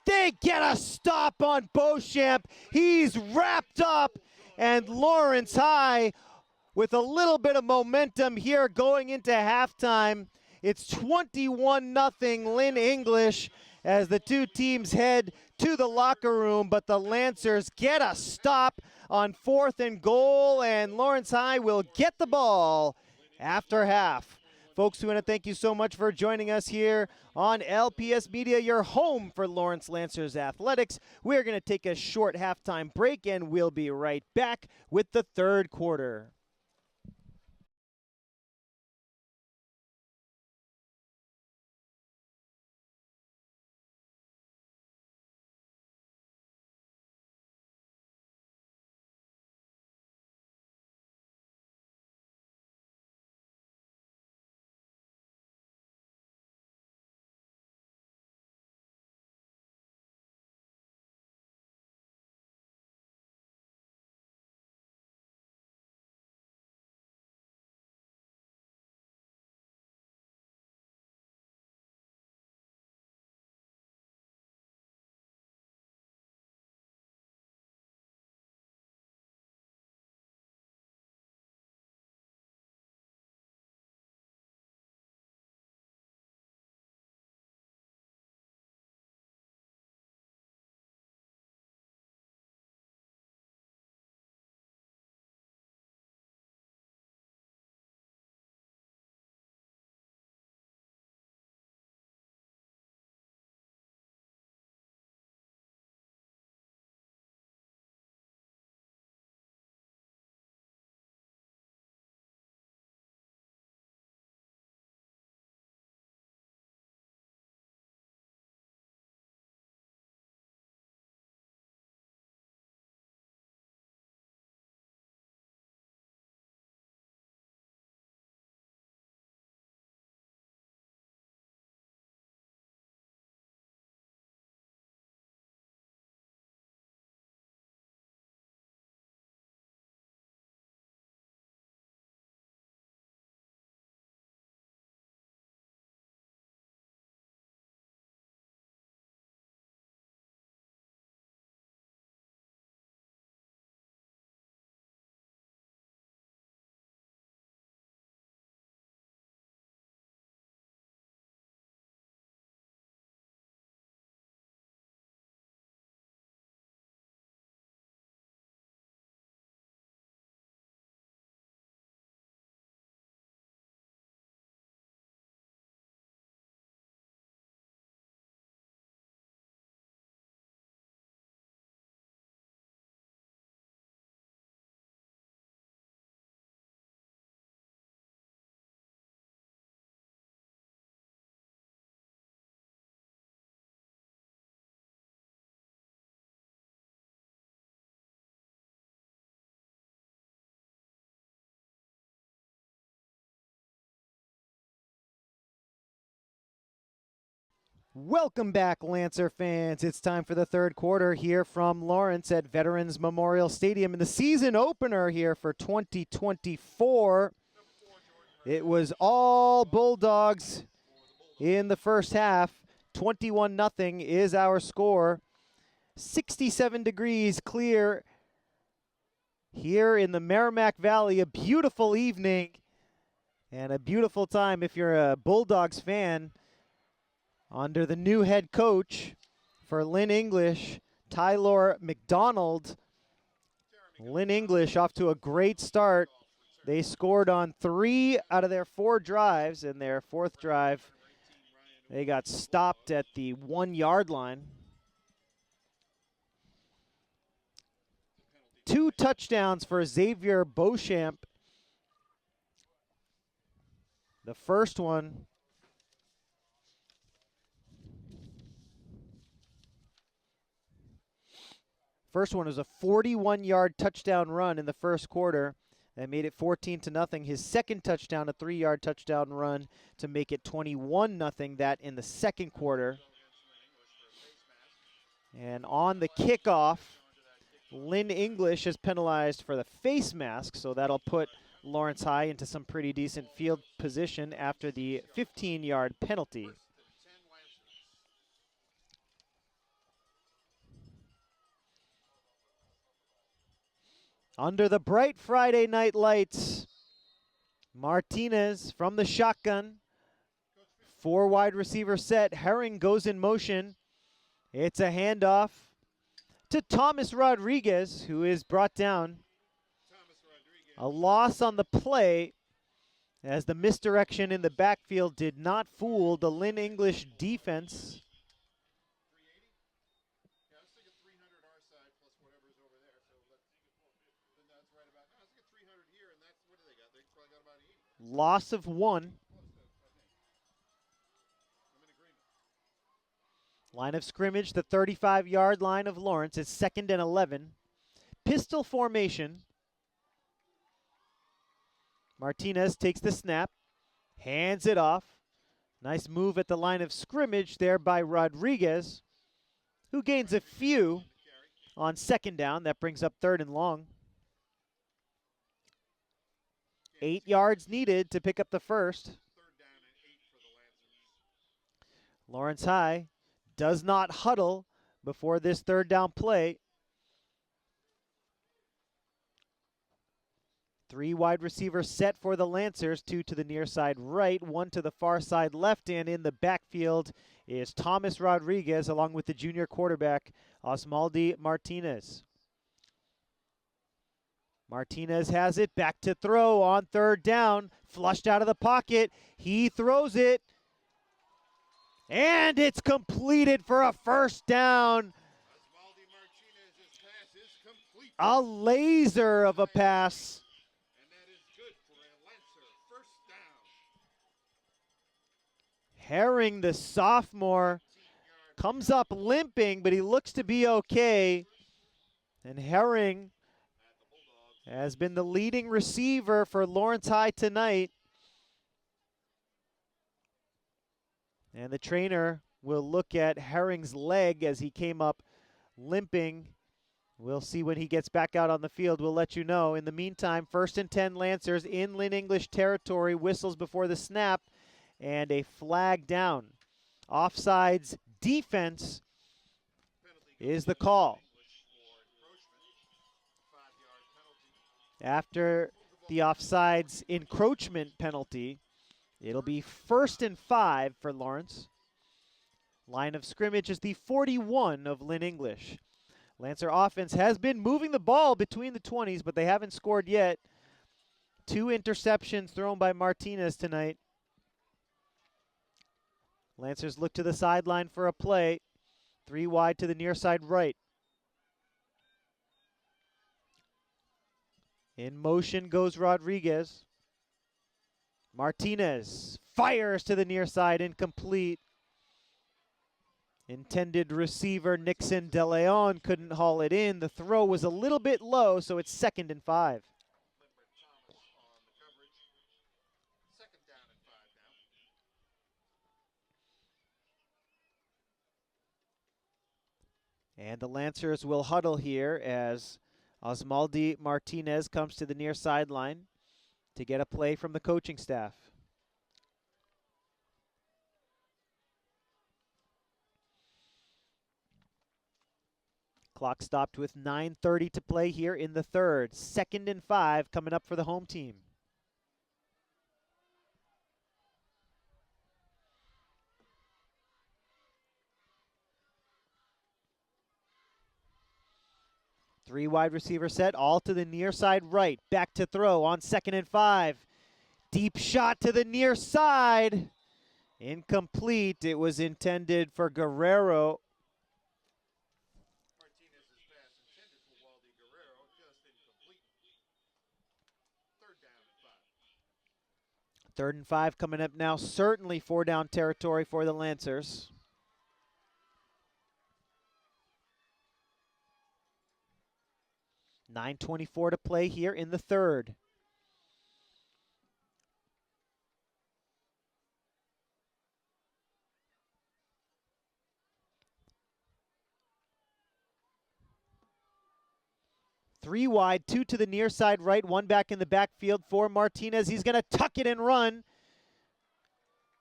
they get a stop on Beauchamp. He's wrapped up. And Lawrence High with a little bit of momentum here going into halftime. It's 21-0 Lynn English as the 2 teams head to the locker room, but the Lancers get a stop on 4th and goal, and Lawrence High will get the ball after half. Folks, we want to thank you so much for joining us here on LPS Media, your home for Lawrence Lancers athletics. We're going to take a short halftime break, and we'll be right back with the third quarter. Welcome back, Lancer fans. It's time for the third quarter here from Lawrence at Veterans Memorial Stadium in the season opener here for 2024. It was all Bulldogs in the first half. 21-0 is our score. 67 degrees clear here in the Merrimack Valley. A beautiful evening and a beautiful time if you're a Bulldogs fan under the new head coach for Lynn English, Tyler McDonald. Lynn English off to a great start. They scored on 3 out of their 4 drives. In their 4th drive, they got stopped at the 1-yard line. 2 touchdowns for Xavier Beauchamp. The first one was a 41-yard touchdown run in the first quarter that made it 14-0. His second touchdown, a 3-yard touchdown run to make it 21-0. That in the second quarter. And on the kickoff, Lynn English is penalized for the face mask, so that'll put Lawrence High into some pretty decent field position after the 15-yard penalty. Under the bright Friday night lights, Martinez from the shotgun. 4 wide receiver set. Herring goes in motion. It's a handoff to Thomas Rodriguez, who is brought down. A loss on the play as the misdirection in the backfield did not fool the Lynn English defense. Loss of 1. Line of scrimmage, the 35-yard line of Lawrence. Is 2nd and 11. Pistol formation. Martinez takes the snap, hands it off. Nice move at the line of scrimmage there by Rodriguez, who gains a few on 2nd down. That brings up 3rd and long. 8 yards needed to pick up the first. Lawrence High does not huddle before this 3rd down play. 3 wide receivers set for the Lancers, 2 to the near side right, 1 to the far side left, and in the backfield is Thomas Rodriguez along with the junior quarterback Osmaldi Martinez. Martinez has it, back to throw on 3rd down, flushed out of the pocket. He throws it, and it's completed for a 1st down. A laser of a pass. Herring, the sophomore, comes up limping, but he looks to be okay. And Herring has been the leading receiver for Lawrence High tonight. And the trainer will look at Herring's leg as he came up limping. We'll see when he gets back out on the field. We'll let you know. In the meantime, 1st and 10 Lancers in Lynn English territory. Whistles before the snap and a flag down. Offsides defense is the call. After the offsides encroachment penalty, it'll be 1st and 5 for Lawrence. Line of scrimmage is the 41 of Lynn English. Lancer offense has been moving the ball between the 20s, but they haven't scored yet. 2 interceptions thrown by Martinez tonight. Lancers look to the sideline for a play. 3 wide to the near side right. In motion goes Rodriguez. Martinez fires to the near side, incomplete. Intended receiver Nixon De Leon couldn't haul it in. The throw was a little bit low, so it's 2nd and 5. And the Lancers will huddle here as Osmaldi Martinez comes to the near sideline to get a play from the coaching staff. Clock stopped with 9:30 to play here in the third. 2nd and 5 coming up for the home team. Three wide receiver set, all to the near side right. Back to throw on 2nd and 5. Deep shot to the near side. Incomplete. It was intended for Guerrero. Martinez's pass intended for Waldy Guerrero, just incomplete. Third down and 5. 3rd and 5 coming up now. Certainly 4-down territory for the Lancers. .9:24 to play here in the third. Three wide, two to the near side right, one back in the backfield for Martinez. He's going to tuck it and run.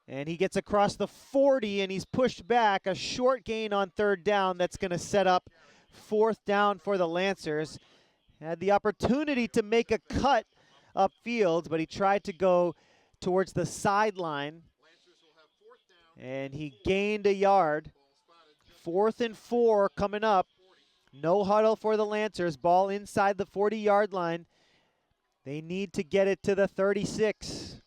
And he gets across the 40, and he's pushed back. A short gain on 3rd down that's going to set up 4th down for the Lancers. Had the opportunity to make a cut upfield, but he tried to go towards the sideline. And he gained a yard. 4th and 4 coming up. No huddle for the Lancers. Ball inside the 40-yard line. They need to get it to the 36.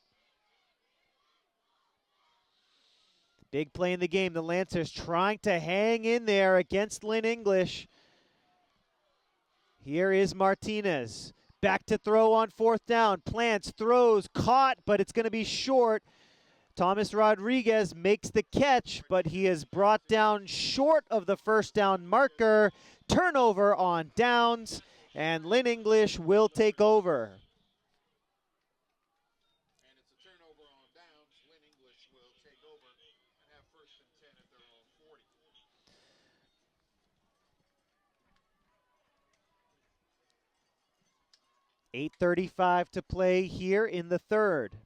Big play in the game. The Lancers trying to hang in there against Lynn English. Here is Martinez. Back to throw on 4th down. Plants, throws, caught, but it's going to be short. Thomas Rodriguez makes the catch, but he is brought down short of the 1st down marker. Turnover on downs, and Lynn English will take over. And it's a turnover on downs. Lynn English will take over and have 1st and 10 at their own 40. 8:35 to play here in the third.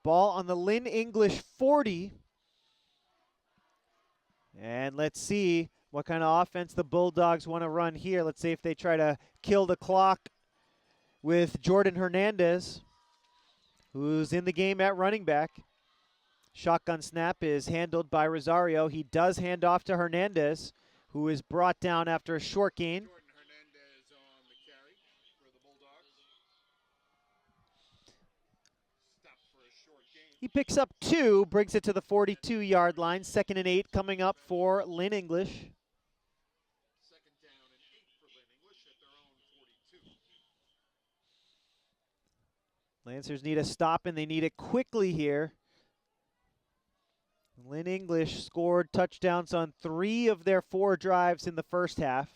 Ball on the Lynn English 40. And let's see what kind of offense the Bulldogs want to run here. Let's see if they try to kill the clock with Jordan Hernandez, who's in the game at running back. Shotgun snap is handled by Rosario. He does hand off to Hernandez, who is brought down after a short gain. Jordan Hernandez on the carry for the Bulldogs. Stopped for a short gain. He picks up 2, brings it to the 42-yard line. 2nd and 8 coming up for Lynn English. 2nd down and 8 for Lynn English at their own 42. Lancers need a stop, and they need it quickly here. Lynn English scored touchdowns on 3 of their 4 drives in the first half.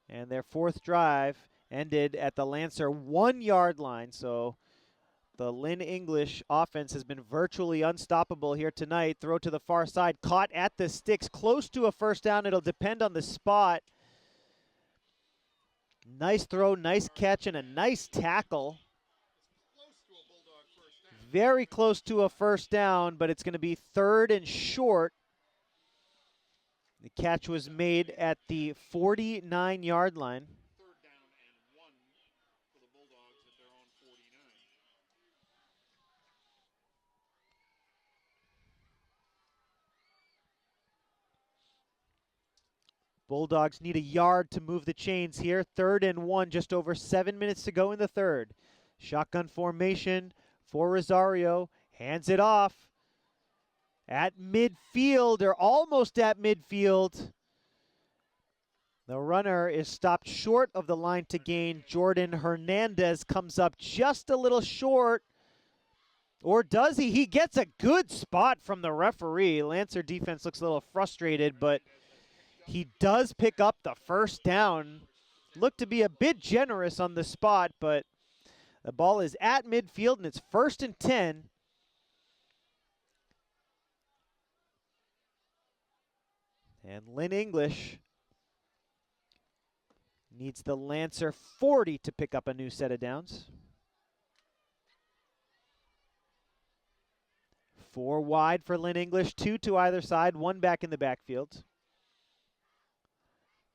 And their 4th drive ended at the Lancer 1-yard line. So the Lynn English offense has been virtually unstoppable here tonight. Throw to the far side, caught at the sticks, close to a 1st down. It'll depend on the spot. Nice throw, nice catch, and a nice tackle. Very close to a 1st down, but it's going to be 3rd and short. The catch was made at the 49-yard line. 3rd down and 1 for the Bulldogs at their own 49. Bulldogs need a yard to move the chains here. 3rd and 1, just over 7 minutes to go in the third. Shotgun formation for Rosario. Hands it off. At midfield, or almost at midfield. The runner is stopped short of the line to gain. Jordan Hernandez comes up just a little short. Or does he? He gets a good spot from the referee. Lancer defense looks a little frustrated, but he does pick up the 1st down. Looked to be a bit generous on the spot, but the ball is at midfield, and it's 1st and 10. And Lynn English Needs the Lancer 40 to pick up a new set of downs. 4 wide for Lynn English, 2 to either side, 1 back in the backfield.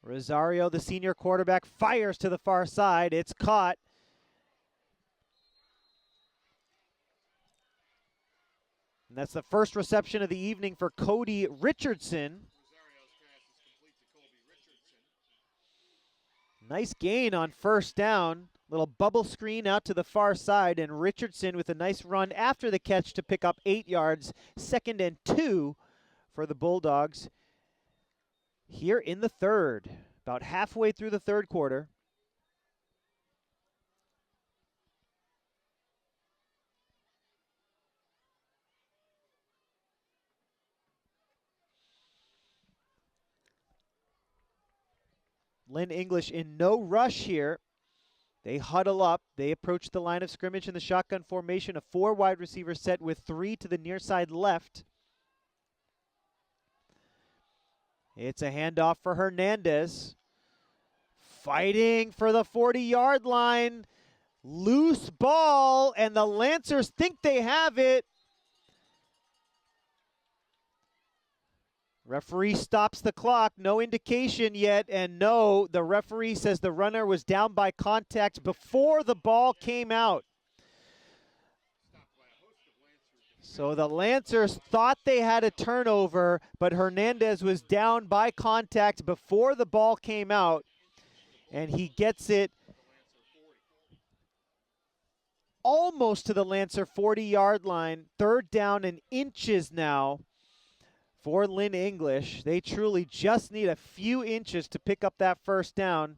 Rosario, the senior quarterback, fires to the far side. It's caught. And that's the first reception of the evening for Cody Richardson. Nice gain on first down. Little bubble screen out to the far side, and Richardson with a nice run after the catch to pick up 8 yards. 2nd and 2 for the Bulldogs here in the third. About halfway through the third quarter. Lynn English in no rush here. They huddle up. They approach the line of scrimmage in the shotgun formation. A 4 wide receiver set with 3 to the near side left. It's a handoff for Hernandez. Fighting for the 40-yard line. Loose ball, and the Lancers think they have it. Referee stops the clock, no indication yet, and no, the referee says the runner was down by contact before the ball came out. So the Lancers thought they had a turnover, but Hernandez was down by contact before the ball came out, and he gets it almost to the Lancer 40-yard line. 3rd down and inches now for Lynn English. They truly just need a few inches to pick up that first down.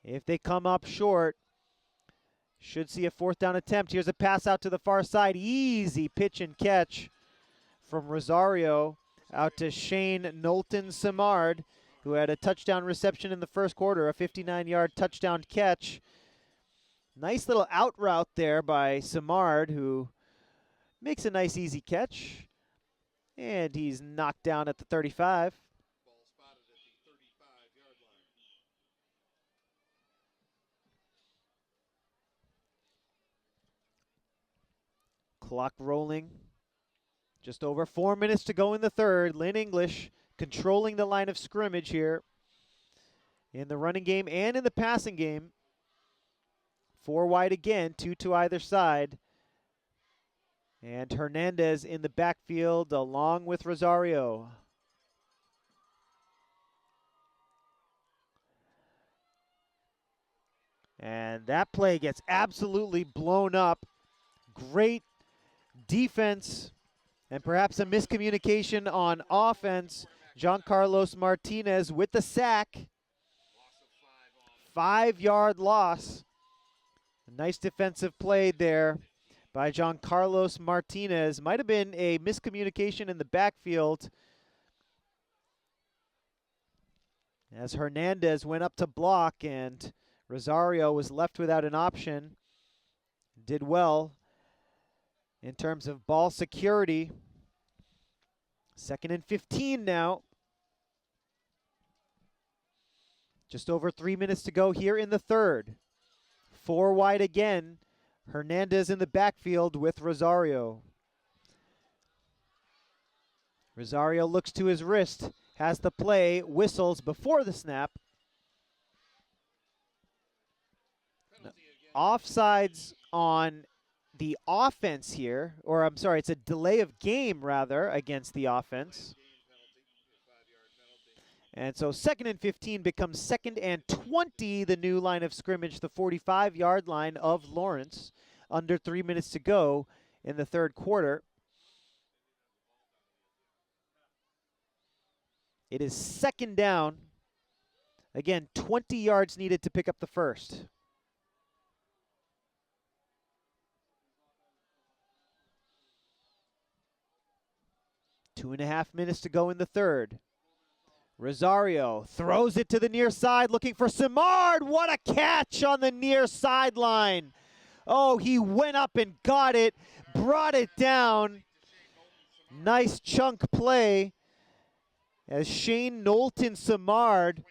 If they come up short, should see a 4th down attempt. Here's a pass out to the far side. Easy pitch and catch from Rosario out to Shane Knowlton Simard, who had a touchdown reception in the first quarter, a 59-yard touchdown catch. Nice little out route there by Simard, who makes a nice easy catch. And he's knocked down at the 35. Ball spotted at the 35-yard line. Clock rolling. Just over 4 minutes to go in the third. Lynn English controlling the line of scrimmage here in the running game and in the passing game. 4 wide again, 2 to either side. And Hernandez in the backfield along with Rosario. And that play gets absolutely blown up. Great defense and perhaps a miscommunication on offense. Giancarlos Martinez with the sack. 5-yard loss. A nice defensive play there by Giancarlos Martinez. Might have been a miscommunication in the backfield as Hernandez went up to block and Rosario was left without an option. Did well in terms of ball security. 2nd and 15 now. Just over 3 minutes to go here in the third. 4 wide again. Hernandez in the backfield with Rosario. Rosario looks to his wrist, has the play, whistles before the snap. Offsides on the offense here, or I'm sorry, it's a delay of game rather against the offense. And so 2nd and 15 becomes 2nd and 20, the new line of scrimmage, the 45-yard line of Lawrence. Under 3 minutes to go in the third quarter. It is 2nd down. Again, 20 yards needed to pick up the first. Two and a half minutes to go in the third. Rosario throws it to the near side looking for Simard. What a catch on the near sideline. Oh, he went up and got it, brought it down. Nice chunk play as Shane Knowlton Simard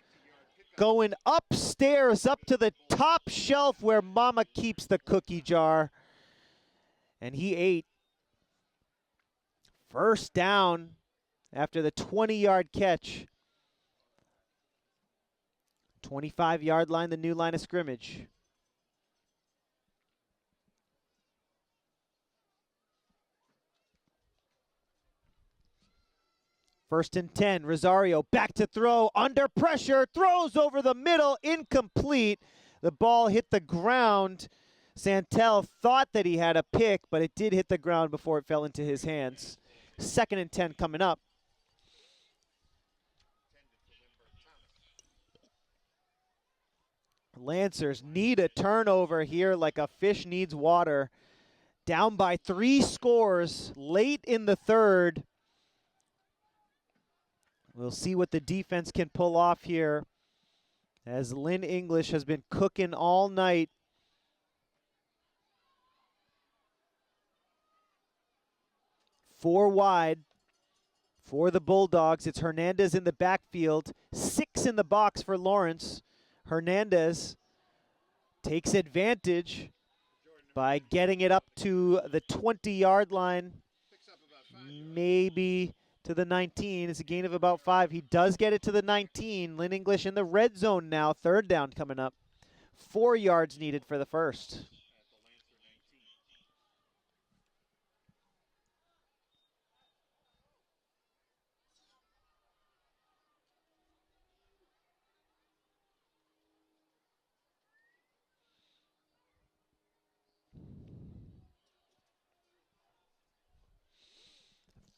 going upstairs up to the top shelf where Mama keeps the cookie jar. And he ate. First down after the 20-yard catch. 25-yard line, the new line of scrimmage. First and 10, Rosario back to throw, under pressure, throws over the middle, incomplete. The ball hit the ground. Santel thought that he had a pick, but it did hit the ground before it fell into his hands. Second and 10 coming up. Lancers need a turnover here like a fish needs water. Down by 3 scores late in the third. We'll see what the defense can pull off here as Lynn English has been cooking all night. Four wide for the Bulldogs. It's Hernandez in the backfield. 6 in the box for Lawrence. Hernandez takes advantage by getting it up to the 20-yard line. Maybe to the 19. It's a gain of about 5. He does get it to the 19. Lynn English in the red zone now. Third down coming up. 4 yards needed for the first.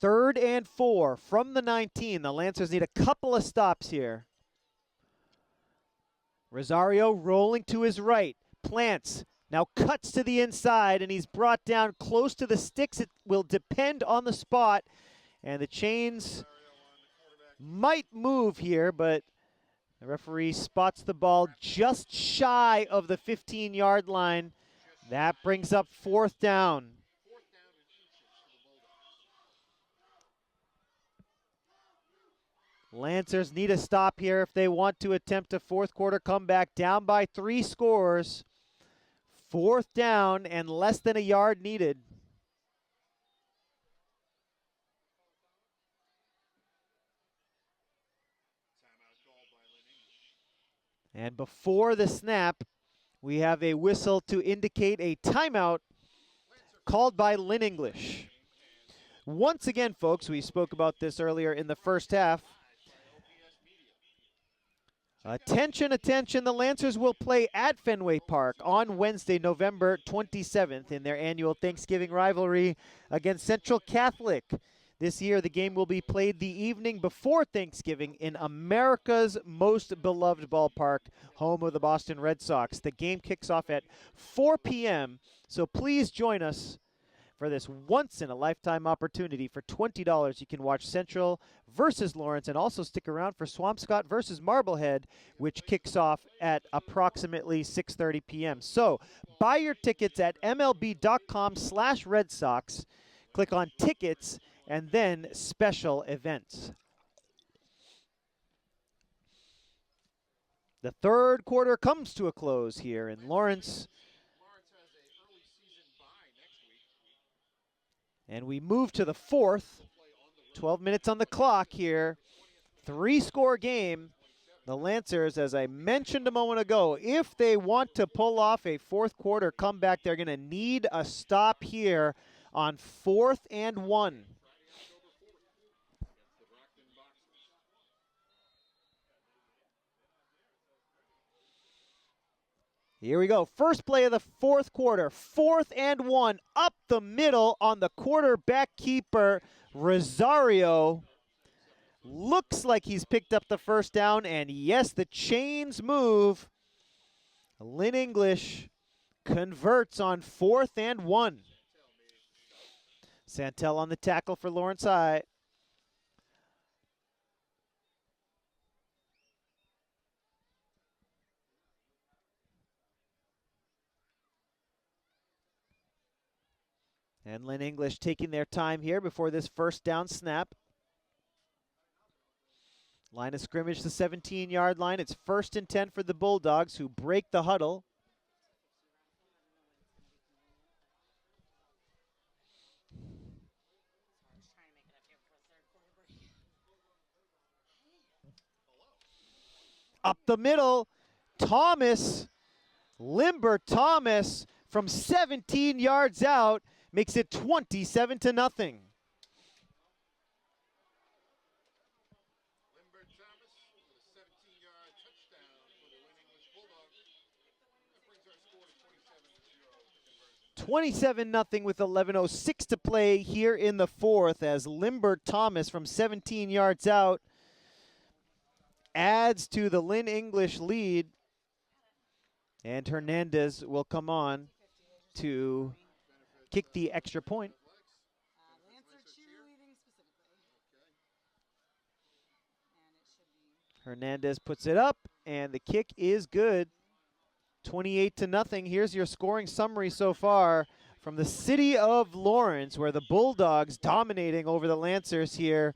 Third and 4 from the 19. The Lancers need a couple of stops here. Rosario rolling to his right. Plants. Now cuts to the inside, and he's brought down close to the sticks. It will depend on the spot. And the chains might move here, but the referee spots the ball just shy of the 15-yard line. That brings up fourth down. Lancers need a stop here if they want to attempt a fourth quarter comeback. Down by 3 scores. Fourth down and less than a yard needed. And before the snap, we have a whistle to indicate a timeout called by Lynn English. Once again, folks, we spoke about this earlier in the first half. Attention, attention, the Lancers will play at Fenway Park on Wednesday, November 27th in their annual Thanksgiving rivalry against Central Catholic. This year, the game will be played the evening before Thanksgiving in America's most beloved ballpark, home of the Boston Red Sox. The game kicks off at 4 p.m., so please join us for this once-in-a-lifetime opportunity. For $20, you can watch Central versus Lawrence and also stick around for Swampscott versus Marblehead, which kicks off at approximately 6:30 p.m. So buy your tickets at MLB.com/Red Sox. Click on Tickets and then Special Events. The third quarter comes to a close here in Lawrence. And we move to the fourth. 12 minutes on the clock here. 3-score game. The Lancers, as I mentioned a moment ago, if they want to pull off a fourth quarter comeback, they're going to need a stop here on 4th and 1. Here we go. First play of the fourth quarter. 4th and 1. Up the middle on the quarterback keeper, Rosario. Looks like he's picked up the first down. And yes, the chains move. Lynn English converts on 4th and 1. Santel on the tackle for Lawrence High. And Lynn English taking their time here before this first down snap. Line of scrimmage, the 17-yard line. It's 1st and 10 for the Bulldogs, who break the huddle. Up the middle, Thomas, Limber Thomas from 17 yards out makes it 27-0. Limber Thomas with a 17-yard touchdown for the Lynn English Bulldogs. That brings our score to 27-0 to conversion. 27-0 with 11:06 to play here in the fourth, as Limber Thomas from 17 yards out adds to the Lynn English lead. And Hernandez will come on to kick the extra point. Hernandez puts it up, and the kick is good. 28-0. Here's your scoring summary so far from the city of Lawrence, where the Bulldogs dominating over the Lancers here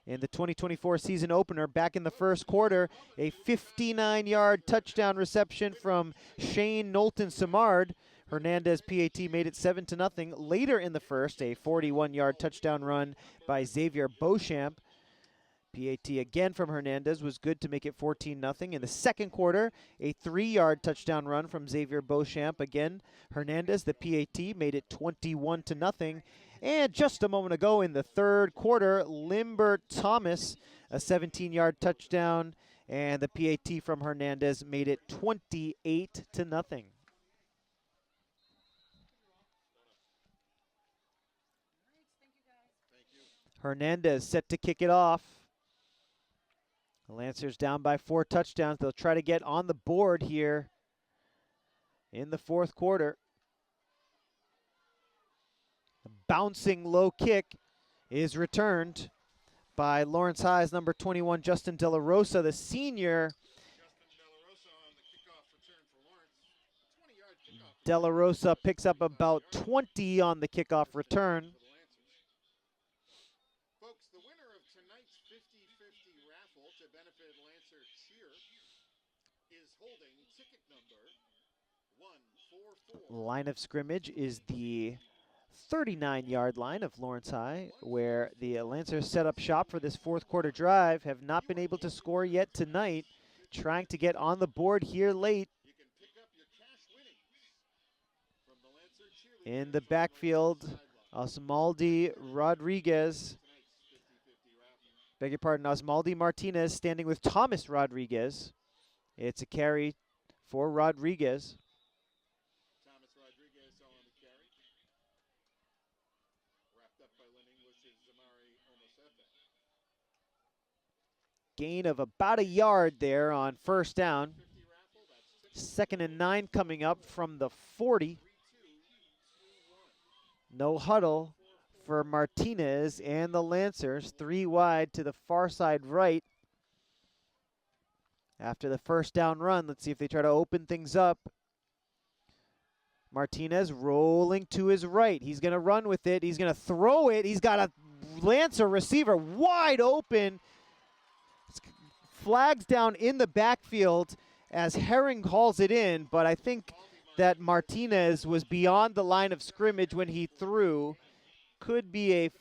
in the 2024 season opener. Back in the first quarter, a 59-yard touchdown reception from Shane Knowlton Samard. Hernandez PAT made it 7-0. Later in the first, a 41-yard touchdown run by Xavier Beauchamp. PAT again from Hernandez was good to make it 14-0. In the second quarter, a 3-yard touchdown run from Xavier Beauchamp. Again, Hernandez, the PAT, made it 21-0. And just a moment ago in the third quarter, Limber Thomas, a 17-yard touchdown, and the PAT from Hernandez made it 28-0. Hernandez set to kick it off. The Lancers down by 4 touchdowns. They'll try to get on the board here in the fourth quarter. A bouncing low kick is returned by Lawrence High's number 21, Justin De La Rosa, the senior. Justin De La Rosa on the kickoff return for Lawrence. 20-yard kickoff. De La Rosa picks up about 20 on the kickoff return. Folks, the winner of tonight's 50-50 raffle to benefit Lancer Cheer is holding ticket number 144. Line of scrimmage is the 39-yard line of Lawrence High, where the Lancers set up shop for this fourth quarter drive. Have not been able to score yet tonight. Trying to get on the board here late. You can pick up your cash winnings from the Lancer cheerleaders. In the backfield, Osmaldi Rodriguez. Beg your pardon, Osmaldi Martinez standing with Thomas Rodriguez. It's a carry for Rodriguez. Thomas Rodriguez on the carry. Wrapped up by Lynn English's Zamari Omosefe. Gain of about a yard there on first down. 50 raffle, that's 2nd and 9 coming up from the 40. 3-2-2-1. No huddle for Martinez and the Lancers. 3 wide to the far side right. After the first down run, let's see if they try to open things up. Martinez rolling to his right. He's going to run with it. He's going to throw it. He's got a Lancer receiver wide open. Flags down in the backfield as Herring hauls it in, but I think that Martinez was beyond the line of scrimmage when he threw. Could be a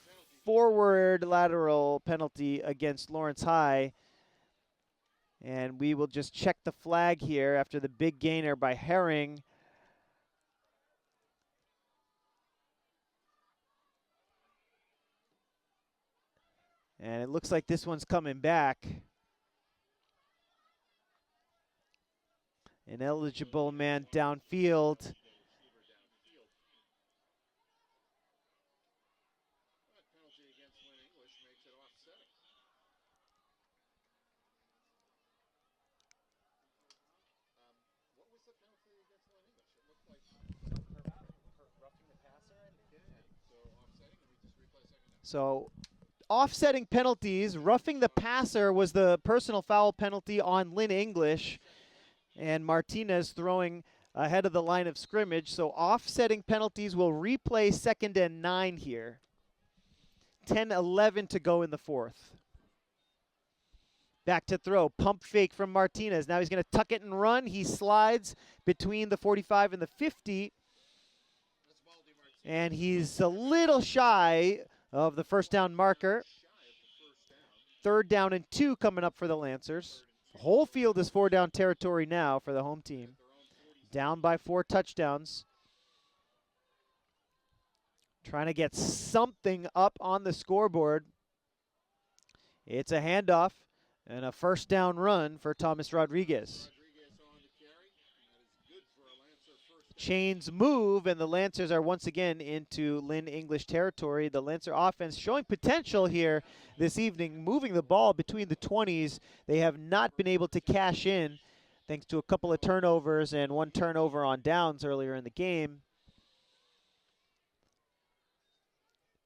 forward lateral penalty against Lawrence High. And we will just check the flag here after the big gainer by Herring. And it looks like this one's coming back. An eligible man downfield. That penalty against Lynn English makes it offsetting. What was the penalty against Lynn English? It looked like roughing the passer. So offsetting, and we just replay second down. So offsetting penalties, roughing the passer was the personal foul penalty on Lynn English, and Martinez throwing ahead of the line of scrimmage. So offsetting penalties will replay 2nd and 9 here. 10-11 to go in the fourth. Back to throw. Pump fake from Martinez. Now he's going to tuck it and run. He slides between the 45 and the 50. And he's a little shy of the first down marker. 3rd down and 2 coming up for the Lancers. The whole field is 4-down territory now for the home team. Down by 4 touchdowns. Trying to get something up on the scoreboard. It's a handoff and a 1st down run for Thomas Rodriguez. Chains move, and the Lancers are once again into Lynn English territory. The Lancer offense showing potential here this evening, moving the ball between the 20s. They have not been able to cash in thanks to a couple of turnovers and 1 turnover on downs earlier in the game.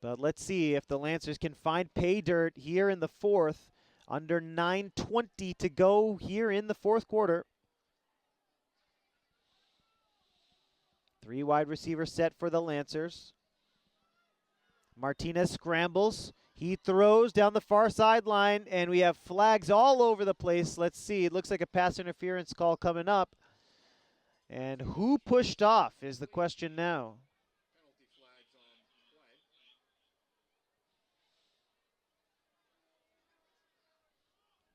But let's see if the Lancers can find pay dirt here in the 4th. Under 9:20 to go here in the 4th quarter. 3 wide receiver set for the Lancers. Martinez scrambles. He throws down the far sideline, and we have flags all over the place. Let's see. It looks like a pass interference call coming up. And who pushed off is the question now.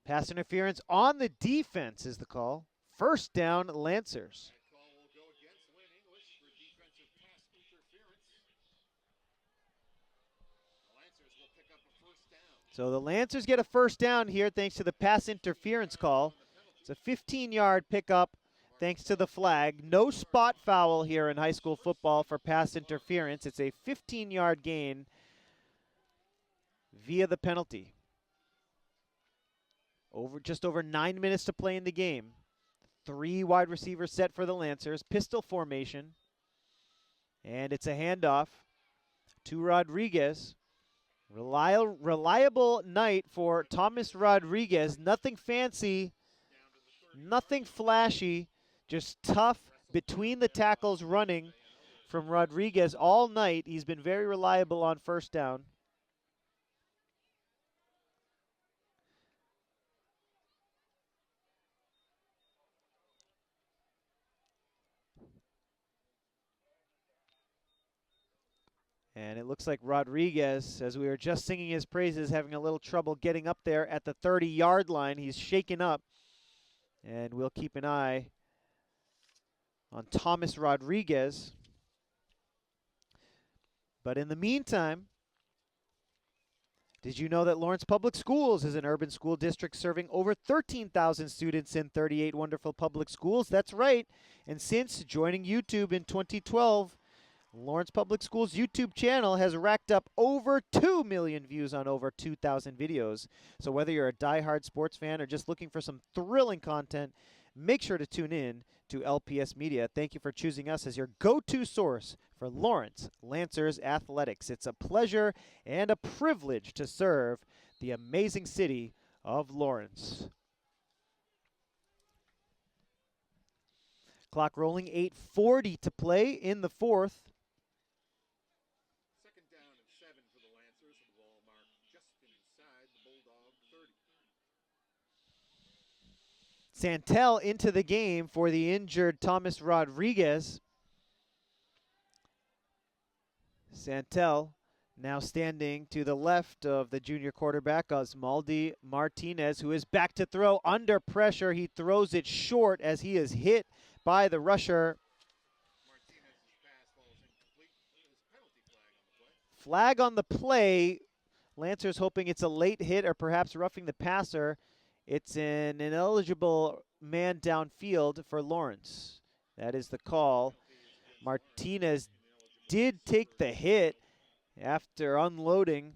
Pass interference on the defense is the call. 1st down, Lancers. So the Lancers get a 1st down here thanks to the pass interference call. It's a 15-yard pickup thanks to the flag. No spot foul here in high school football for pass interference. It's a 15-yard gain via the penalty. Just over 9 minutes to play in the game. 3 wide receivers set for the Lancers. Pistol formation. And it's a handoff to Rodriguez. Reliable night for Thomas Rodriguez. Nothing fancy, nothing flashy, just tough between the tackles running from Rodriguez all night. He's been very reliable on 1st down. And it looks like Rodriguez, as we were just singing his praises, having a little trouble getting up there at the 30-yard line. He's shaken up. And we'll keep an eye on Thomas Rodriguez. But in the meantime, did you know that Lawrence Public Schools is an urban school district serving over 13,000 students in 38 wonderful public schools? That's right. And since joining YouTube in 2012, Lawrence Public Schools' YouTube channel has racked up over 2 million views on over 2,000 videos. So whether you're a diehard sports fan or just looking for some thrilling content, make sure to tune in to LPS Media. Thank you for choosing us as your go-to source for Lawrence Lancers athletics. It's a pleasure and a privilege to serve the amazing city of Lawrence. Clock rolling, 8:40 to play in the 4th. Santel into the game for the injured Thomas Rodriguez. Santel now standing to the left of the junior quarterback, Osmaldi Martinez, who is back to throw under pressure. He throws it short as he is hit by the rusher. Flag on the play. Lancers hoping it's a late hit or perhaps roughing the passer. It's an ineligible man downfield for Lawrence. That is the call. Martinez did take the hit after unloading,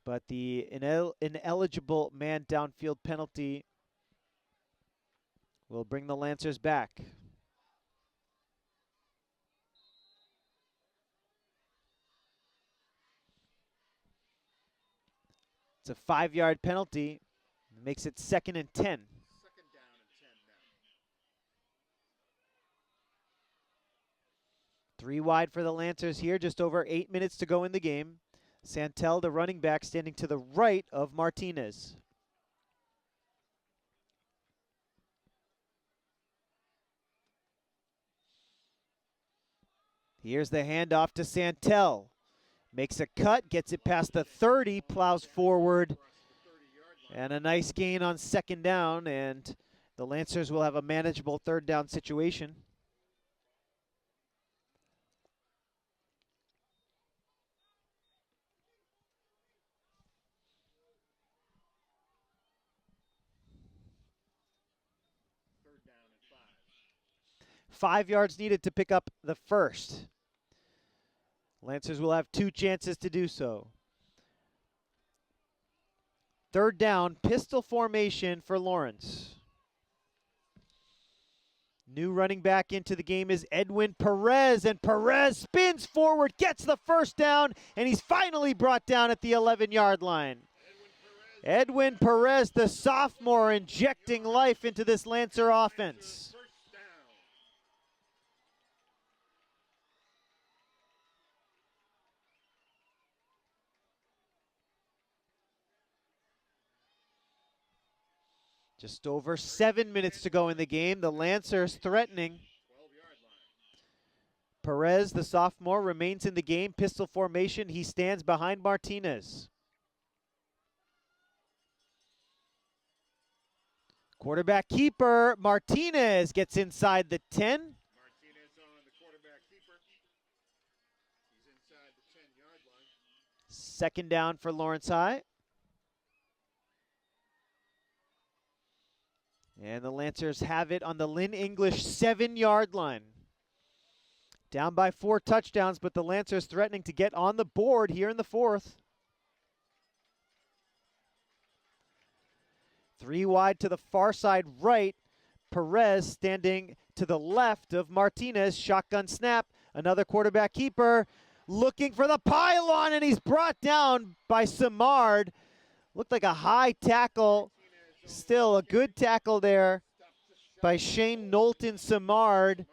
but the ineligible man downfield penalty will bring the Lancers back. It's a 5-yard penalty. Makes it 2nd and 10. 2nd down and 10 now. 3 wide for the Lancers here. Just over 8 minutes to go in the game. Santel, the running back, standing to the right of Martinez. Here's the handoff to Santel. Makes a cut, gets it past the 30, plows forward. And a nice gain on second down, and the Lancers will have a manageable third down situation. Third down and 5. 5 yards needed to pick up the first. Lancers will have 2 chances to do so. Third down, pistol formation for Lawrence. New running back into the game is Edwin Perez, and Perez spins forward, gets the first down, and he's finally brought down at the 11-yard line. Edwin Perez, the sophomore, injecting life into this Lancer offense. First down. Just over 7 minutes to go in the game. The Lancers threatening. 12-yard line. Perez, the sophomore, remains in the game. Pistol formation. He stands behind Martinez. Quarterback keeper. Martinez gets inside the 10. Martinez on the quarterback keeper. He's inside the 10-yard line. Second down for Lawrence High. And the Lancers have it on the Lynn English 7-yard line. Down by 4 touchdowns, but the Lancers threatening to get on the board here in the fourth. 3 wide to the far side right. Perez standing to the left of Martinez. Shotgun snap. Another quarterback keeper looking for the pylon, and he's brought down by Simard. Looked like a high tackle. Still a good tackle there by Shane Knowlton Simard.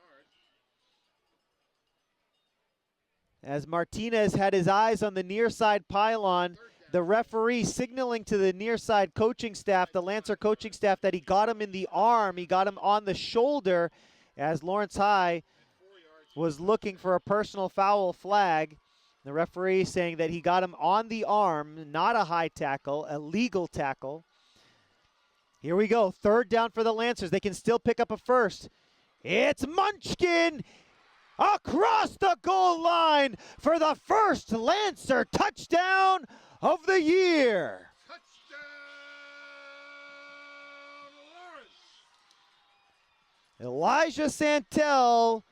As Martinez had his eyes on the near side pylon, the referee signaling to the near side coaching staff, the Lancer coaching staff, that he got him in the arm, he got him on the shoulder, as Lawrence High was looking for a personal foul flag. The referee saying that he got him on the arm, not a high tackle, a legal tackle. Here we go, third down for the Lancers. They can still pick up a first. It's Munchkin across the goal line for the first Lancer touchdown of the year. Touchdown, Lawrence. Elijah Santel,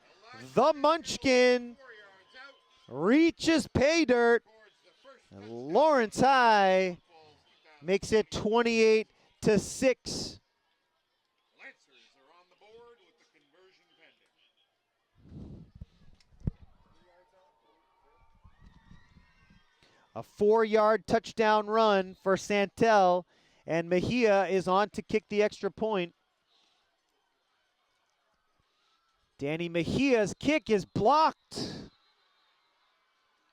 the Munchkin, 4 yards out reaches pay dirt. towards the first Lawrence High makes it 28-6. Lancers are on the board with the conversion pending. A 4-yard touchdown run for Santel, and Mejia is on to kick the extra point. Danny Mejia's kick is blocked.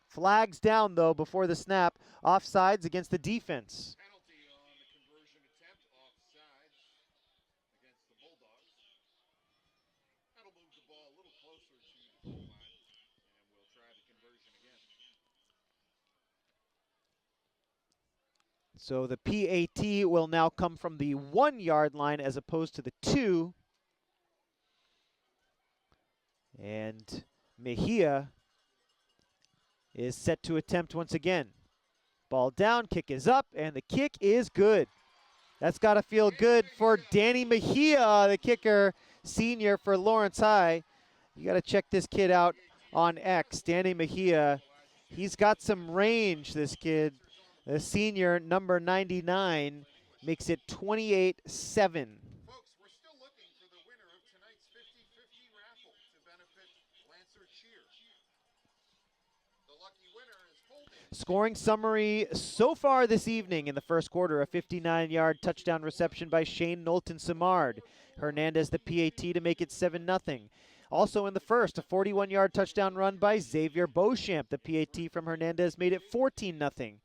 Flags down, though, before the snap. Offsides against the defense. Penalty on the conversion attempt, offsides against the Bulldogs. That'll move the ball a little closer to the goal line, and we'll try the conversion again. So the PAT will now come from the 1-yard line as opposed to the 2. And Mejia is set to attempt once again. Ball down, kick is up, and the kick is good. That's got to feel good for Danny Mejia, the kicker, senior for Lawrence High. You got to check this kid out on X. Danny Mejia, he's got some range, this kid. The senior, number 99, makes it 28-7. Folks, we're still looking for the winner of tonight's 50-50 raffle to benefit Lancer Cheer. The lucky winner is Holden. Scoring summary so far this evening in the first quarter, a 59-yard touchdown reception by Shane Knowlton Simard. Hernandez the PAT to make it 7-0. Also in the first, a 41-yard touchdown run by Xavier Beauchamp. The PAT from Hernandez made it 14-0.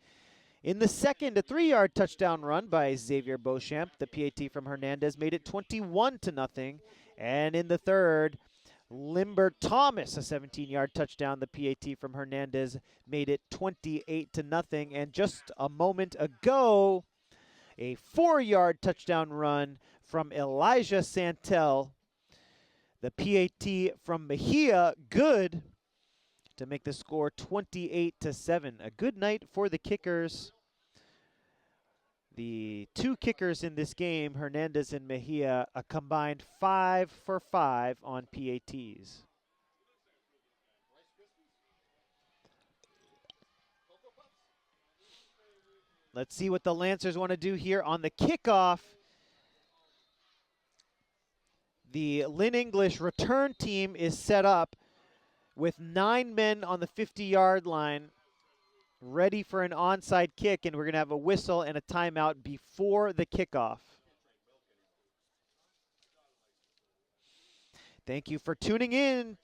In the second, a 3-yard touchdown run by Xavier Beauchamp. The PAT from Hernandez made it 21-0. And in the third, Limbert Thomas, a 17-yard touchdown. The PAT from Hernandez made it 28-0. And just a moment ago, a 4-yard touchdown run from Elijah Santel. The PAT from Mejia, good to make the score 28-7. A good night for the kickers. The two kickers in this game, Hernandez and Mejia, a combined 5 for 5 on PATs. Let's see what the Lancers want to do here on the kickoff. The Lynn English return team is set up with 9 men on the 50-yard line, ready for an onside kick, and we're going to have a whistle and a timeout before the kickoff. Thank you for tuning in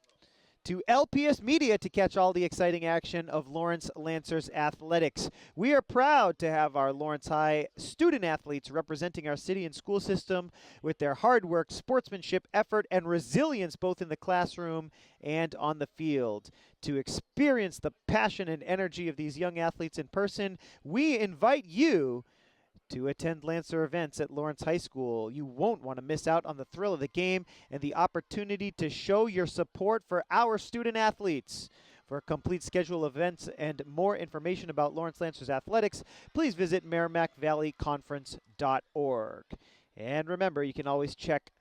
to LPS Media to catch all the exciting action of Lawrence Lancers athletics. We are proud to have our Lawrence High student athletes representing our city and school system with their hard work, sportsmanship, effort, and resilience both in the classroom and on the field. To experience the passion and energy of these young athletes in person, we invite you to attend Lancer events at Lawrence High School. You won't want to miss out on the thrill of the game and the opportunity to show your support for our student athletes. For a complete schedule of events and more information about Lawrence Lancers athletics, please visit MerrimackValleyConference.org. And remember, you can always check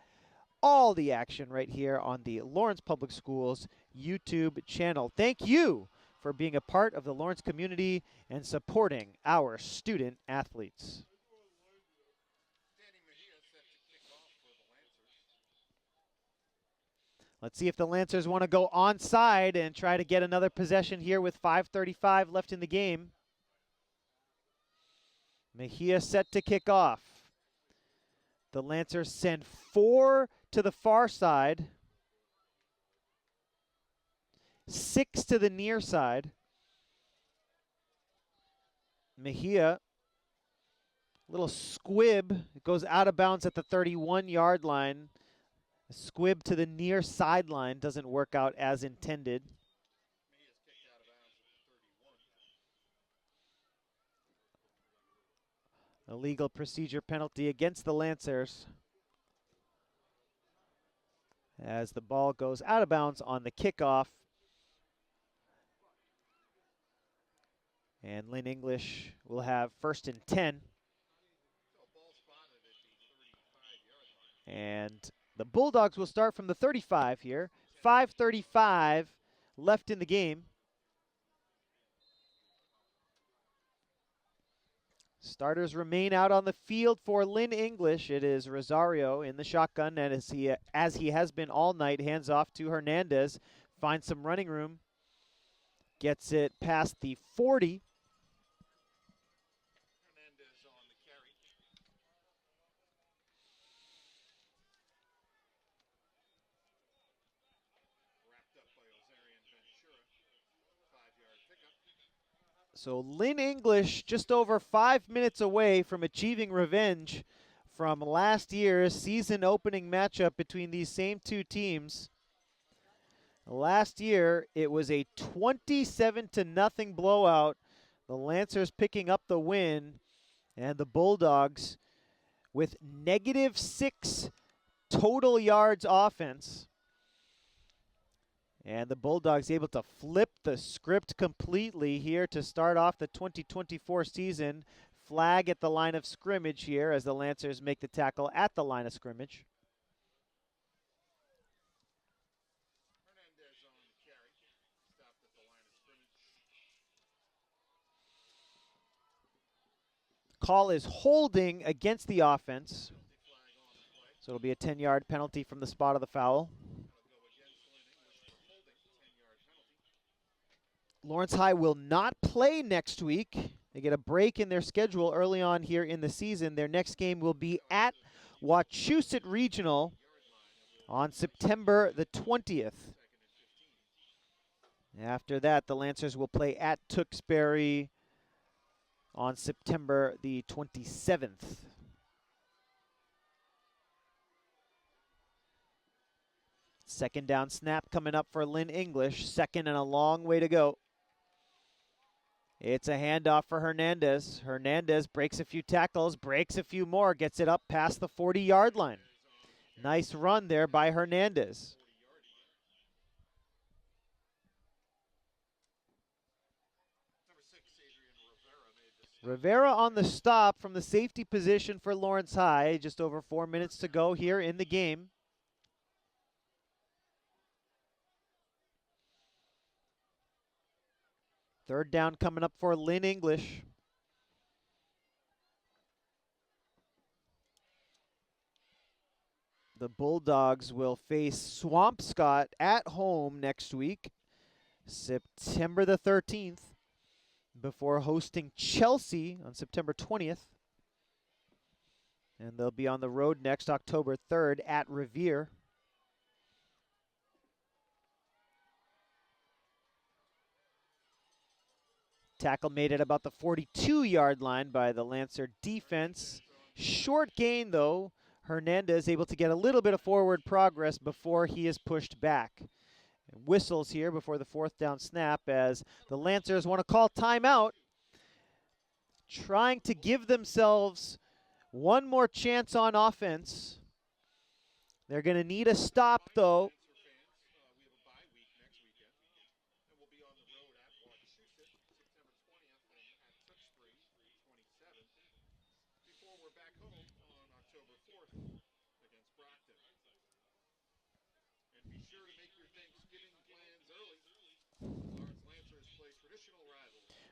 all the action right here on the Lawrence Public Schools YouTube channel. Thank you for being a part of the Lawrence community and supporting our student athletes. Let's see if the Lancers want to go onside and try to get another possession here with 5:35 left in the game. Mejia set to kick off. The Lancers send 4 to the far side, 6 to the near side. Mejia, little squib, it goes out of bounds at the 31-yard line. A squib to the near sideline doesn't work out as intended. A legal procedure penalty against the Lancers as the ball goes out of bounds on the kickoff. And Lynn English will have 1st and 10. And the Bulldogs will start from the 35 here. 5:35 left in the game. Starters remain out on the field for Lynn English. It is Rosario in the shotgun, and as he has been all night, hands off to Hernandez. Finds some running room. Gets it past the 40. So Lynn English just over 5 minutes away from achieving revenge from last year's season opening matchup between these same two teams. Last year, it was a 27-0 blowout. The Lancers picking up the win, and the Bulldogs with -6 total yards offense. And the Bulldogs able to flip the script completely here to start off the 2024 season. Flag at the line of scrimmage here as the Lancers make the tackle at the line of scrimmage. Hernandez on the carry. Stopped at the line of scrimmage. Call is holding against the offense. So it'll be a 10-yard penalty from the spot of the foul. Lawrence High will not play next week. They get a break in their schedule early on here in the season. Their next game will be at Wachusett Regional on September the 20th. After that, the Lancers will play at Tewksbury on September the 27th. Second down snap coming up for Lynn English. Second and a long way to go. It's a handoff for Hernandez. Hernandez breaks a few tackles, breaks a few more, gets it up past the 40-yard line. Nice run there by Hernandez. Rivera on the stop from the safety position for Lawrence High. Just over 4 minutes to go here in the game. Third down coming up for Lynn English. The Bulldogs will face Swampscott at home next week, September the 13th, before hosting Chelsea on September 20th. And they'll be on the road next October 3rd at Revere. Tackle made at about the 42-yard line by the Lancer defense. Short gain, though. Hernandez able to get a little bit of forward progress before he is pushed back. Whistles here before the fourth down snap as the Lancers want to call timeout, trying to give themselves one more chance on offense. They're going to need a stop, though.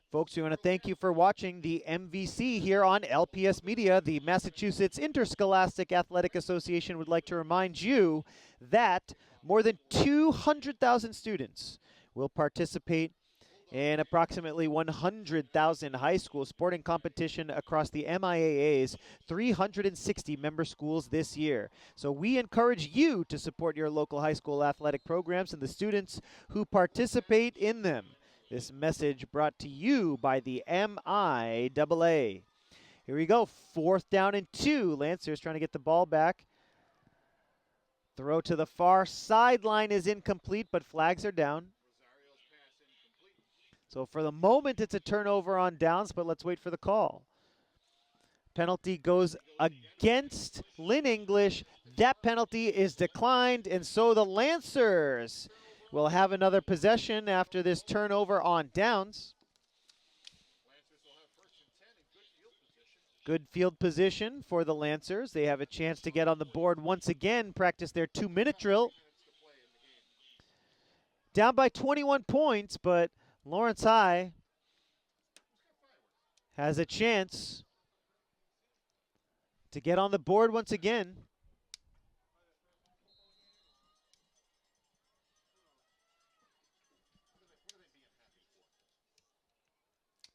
Folks, we want to thank you for watching the MVC here on LPS Media. The Massachusetts Interscholastic Athletic Association would like to remind you that more than 200,000 students will participate in approximately 100,000 high school sporting competition across the MIAA's 360 member schools this year. So we encourage you to support your local high school athletic programs and the students who participate in them. This message brought to you by the MIAA. Here we go, 4th down and 2. Lancers trying to get the ball back. Throw to the far sideline is incomplete, but flags are down. So for the moment, it's a turnover on downs, but let's wait for the call. Penalty goes against Lynn English. That penalty is declined, and so the Lancers will have another possession after this turnover on downs. Good field position for the Lancers. They have a chance to get on the board once again, practice their 2-minute drill. Down by 21 points, but Lawrence High has a chance to get on the board once again.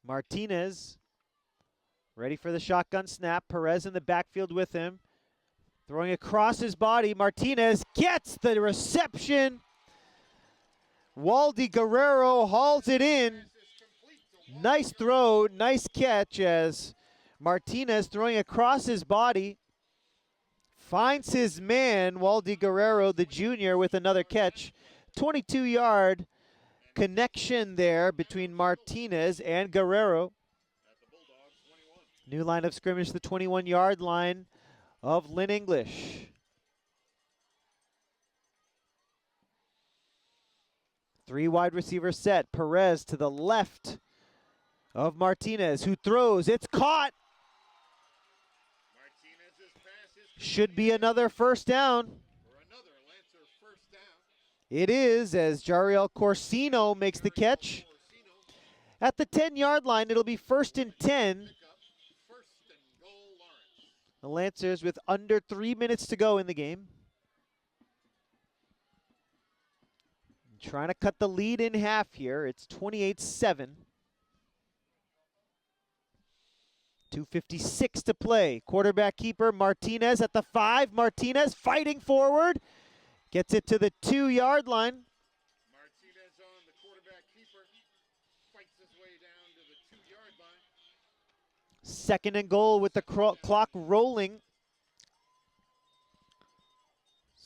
Martinez ready for the shotgun snap. Perez in the backfield with him. Throwing across his body. Martinez gets the reception. Waldy Guerrero hauls it in. Nice throw, nice catch as Martinez throwing across his body. Finds his man, Waldy Guerrero, the junior, with another catch. 22-yard connection there between Martinez and Guerrero. New line of scrimmage, the 21-yard line of Lynn English. 3 wide receiver set. Perez to the left of Martinez, who throws. It's caught. Should be another first down. It is, as Jariel Corsino makes the catch. At the 10-yard line, it'll be 1st and 10. The Lancers with under 3 minutes to go in the game. Trying to cut the lead in half here. It's 28-7. 2:56 to play. Quarterback keeper Martinez at the 5. Martinez fighting forward. Gets it to the 2-yard line. Martinez on the quarterback keeper. Fights his way down to the 2-yard line. 2nd and goal with the clock rolling.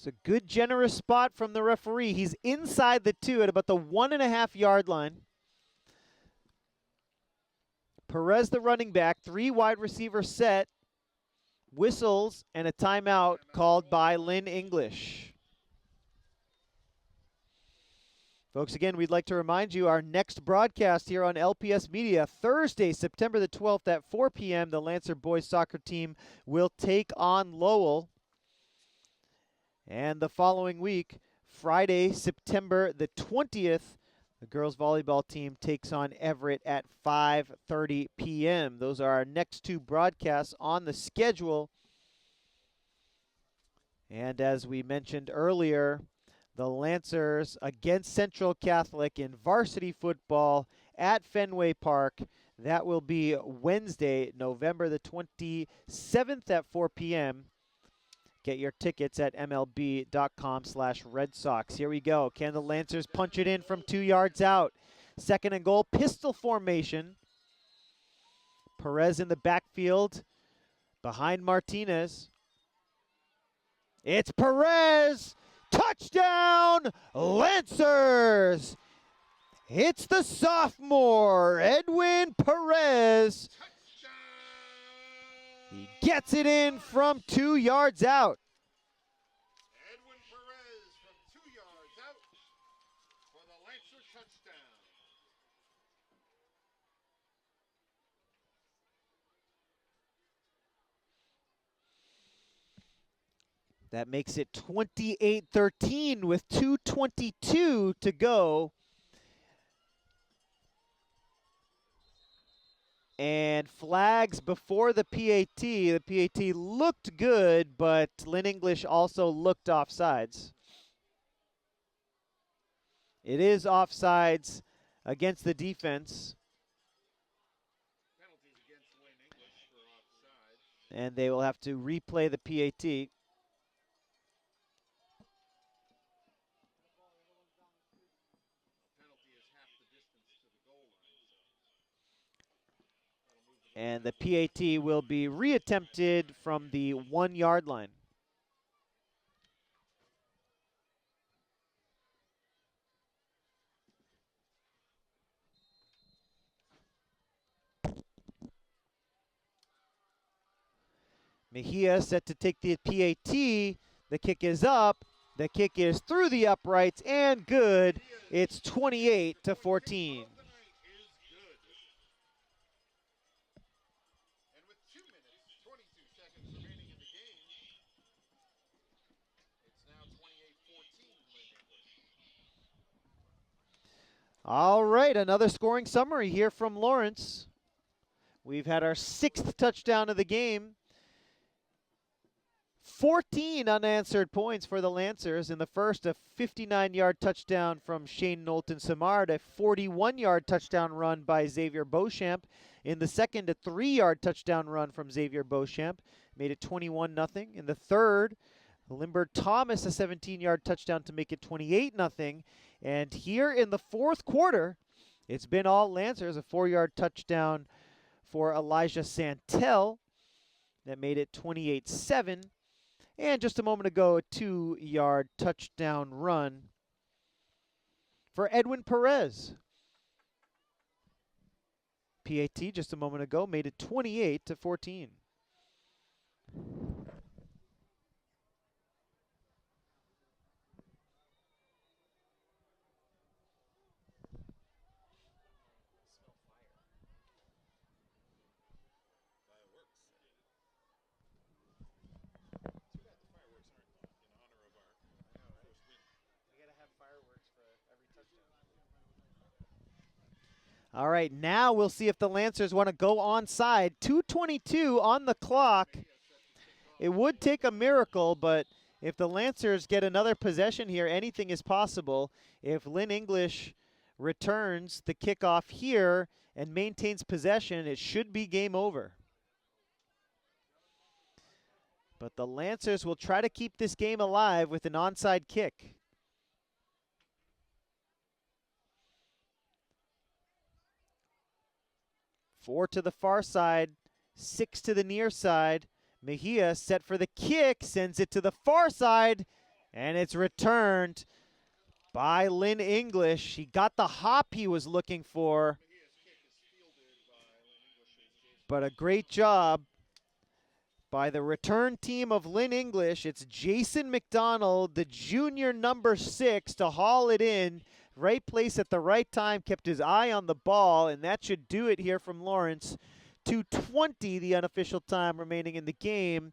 It's a good, generous spot from the referee. He's inside the 2 at about the 1.5-yard line. Perez, the running back, 3 wide receiver set, whistles, and a timeout called by Lynn English. Folks, again, we'd like to remind you our next broadcast here on LPS Media, Thursday, September the 12th at 4 p.m., the Lancer boys soccer team will take on Lowell. And the following week, Friday, September the 20th, the girls volleyball team takes on Everett at 5:30 p.m. Those are our next 2 broadcasts on the schedule. And as we mentioned earlier, the Lancers against Central Catholic in varsity football at Fenway Park. That will be Wednesday, November the 27th at 4 p.m. Get your tickets at mlb.com/Red Sox. Here we go. Can the Lancers punch it in from 2 yards out? 2nd and goal, pistol formation. Perez in the backfield behind Martinez. It's Perez! Touchdown, Lancers! It's the sophomore, Edwin Perez. He gets it in from 2 yards out. Edwin Perez from 2 yards out for the Lancer touchdown. That makes it 28-13 with 2:22 to go. And flags before the PAT. The PAT looked good, but Lynn English also looked offsides. It is offsides against the defense. Penalties against Lynn English for offside. And they will have to replay the PAT. Penalty is half the distance to the goal line. And the PAT will be reattempted from the 1 yard line. Mejia set to take the PAT. The kick is up. The kick is through the uprights and good. It's 28-14. Of the night is good. And with 2 minutes, 22 seconds remaining in the game, it's now 28-14 Lynn English. All right, another scoring summary here from Lawrence. We've had our 6th touchdown of the game. 14 unanswered points for the Lancers. In the first, a 59-yard touchdown from Shane Knowlton-Samard, a 41-yard touchdown run by Xavier Beauchamp. In the second, a 3-yard touchdown run from Xavier Beauchamp, made it 21-0. In the third, Limbert Thomas, a 17-yard touchdown to make it 28-0. And here in the fourth quarter, it's been all Lancers, a 4-yard touchdown for Elijah Santel that made it 28-7. And just a moment ago, a 2-yard touchdown run for Edwin Perez. PAT just a moment ago made it 28-14. All right, now we'll see if the Lancers want to go onside. 2:22 on the clock. It would take a miracle, but if the Lancers get another possession here, anything is possible. If Lynn English returns the kickoff here and maintains possession, it should be game over. But the Lancers will try to keep this game alive with an onside kick. 4 to the far side, 6 to the near side. Mejia set for the kick, sends it to the far side, And it's returned by Lynn English. He got the hop he was looking for. But a great job by the return team of Lynn English. It's Jason McDonald, the junior number 6, to haul it in. Right place at the right time, kept his eye on the ball, and that should do it here from Lawrence. 2:20 the unofficial time remaining in the game.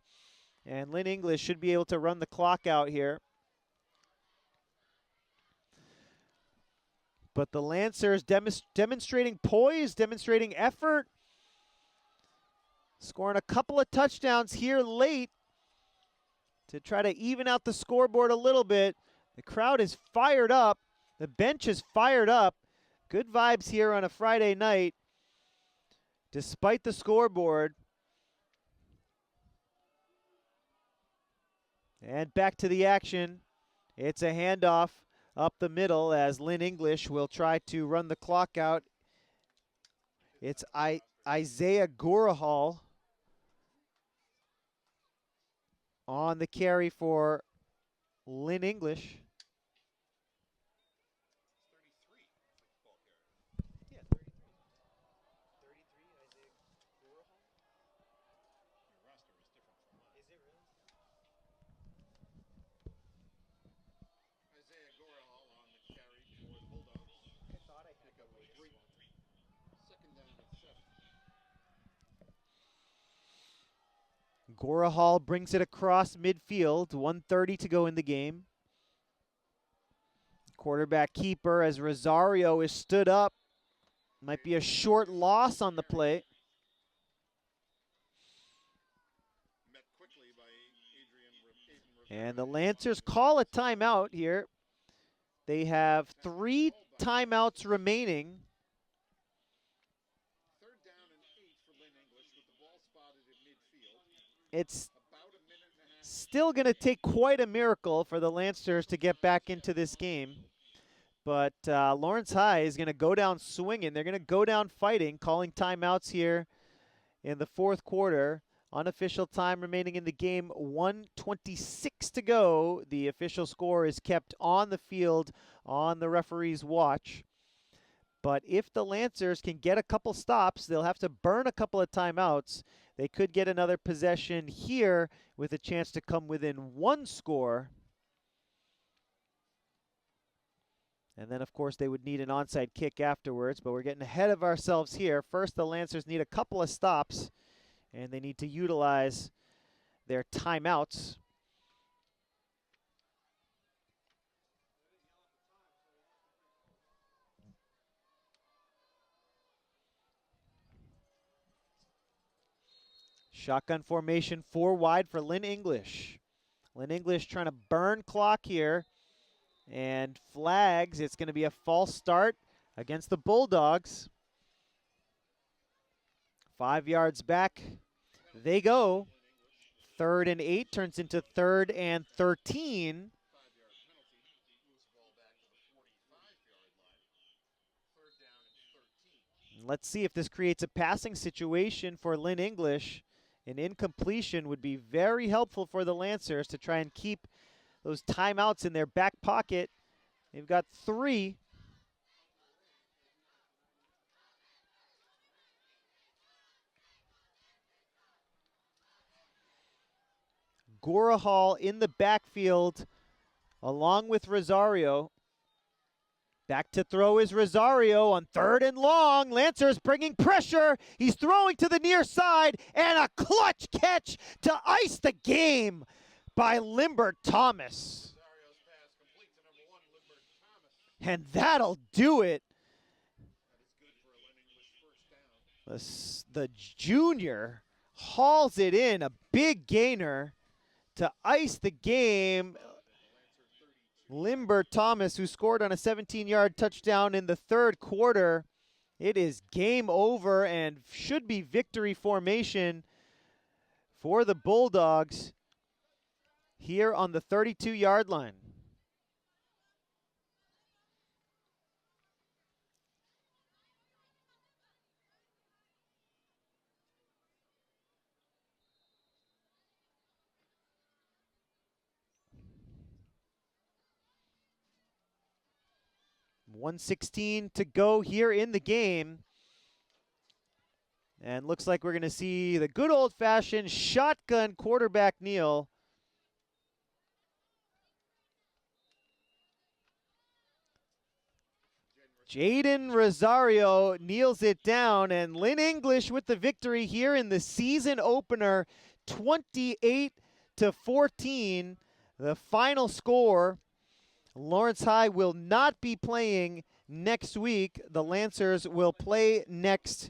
And Lynn English should be able to run the clock out here. But the Lancers demonstrating poise, demonstrating effort, scoring a couple of touchdowns here late to try to even out the scoreboard a little bit. The crowd is fired up. The bench is fired up. Good vibes here on a Friday night, despite the scoreboard. And back to the action. It's a handoff up the middle as Lynn English will try to run the clock out. It's Isaiah Gorahal on the carry for Lynn English. Isaiah Gorahal on the carry for the Bulldogs. Pickup of 3. Second down and 7. Gorahal brings it across midfield. 1:30 to go in the game. Quarterback keeper as Rosario is stood up. Might be a short loss on the play. Met quickly by Adrian And the Lancers call a timeout here. They have 3 timeouts remaining. Third down and 8 for Lynn English with the ball spotted at midfield. It's About a minute and a half. still going to take quite a miracle for the Lancers to get back into this game. But Lawrence High is going to go down swinging. They're going to go down fighting, calling timeouts here in the fourth quarter. Unofficial time remaining in the game, 1:26 to go. The official score is kept on the field on the referee's watch. But if the Lancers can get a couple stops, they'll have to burn a couple of timeouts. They could get another possession here with a chance to come within 1 score. And then, of course, they would need an onside kick afterwards, but we're getting ahead of ourselves here. First, the Lancers need a couple of stops, and they need to utilize their timeouts. Shotgun formation, 4 wide for Lynn English. Lynn English trying to burn clock here. And flags, it's going to be a false start against the Bulldogs. 5 yards back they go. 3rd and 8 turns into 3rd and 13. 5-yard penalty. Moves the ball back to the 45-yard line. Third down and 13. Let's see if this creates a passing situation for Lynn English. An incompletion would be very helpful for the Lancers to try and keep those timeouts in their back pocket. They've got 3. Gorahal in the backfield along with Rosario. Back to throw is Rosario on 3rd and long. Lancers bringing pressure. He's throwing to the near side, and a clutch catch to ice the game by Limbert Thomas. Rosario's pass complete to number 1, Limbert Thomas. And that'll do it. That is good for a Lynn English first down. The junior hauls it in, a big gainer to ice the game. Limbert Thomas, who scored on a 17-yard touchdown in the 3rd quarter. It is game over and should be victory formation for the Bulldogs here on the 32-yard line. 1:16 to go here in the game. And looks like we're going to see the good old-fashioned shotgun quarterback kneel. Jaden Rosario kneels it down, and Lynn English with the victory here in the season opener, 28-14. The final score. Lawrence High will not be playing next week. The Lancers will play next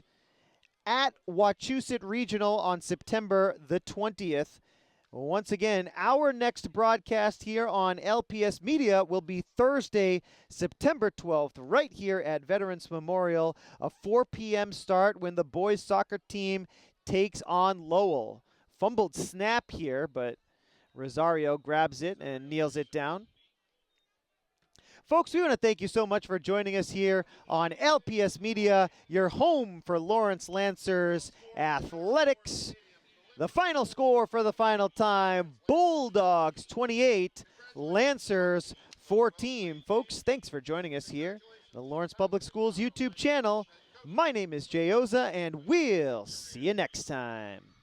at Wachusett Regional on September the 20th. Once again, our next broadcast here on LPS Media will be Thursday, September 12th, right here at Veterans Memorial, a 4 p.m. start when the boys soccer team takes on Lowell. Fumbled snap here, but Rosario grabs it and kneels it down. Folks, we want to thank you so much for joining us here on LPS Media, your home for Lawrence Lancers Athletics. The final score for the final time, Bulldogs 28, Lancers 14. Folks, thanks for joining us here, the Lawrence Public Schools YouTube channel. My name is Jay Oza, and we'll see you next time.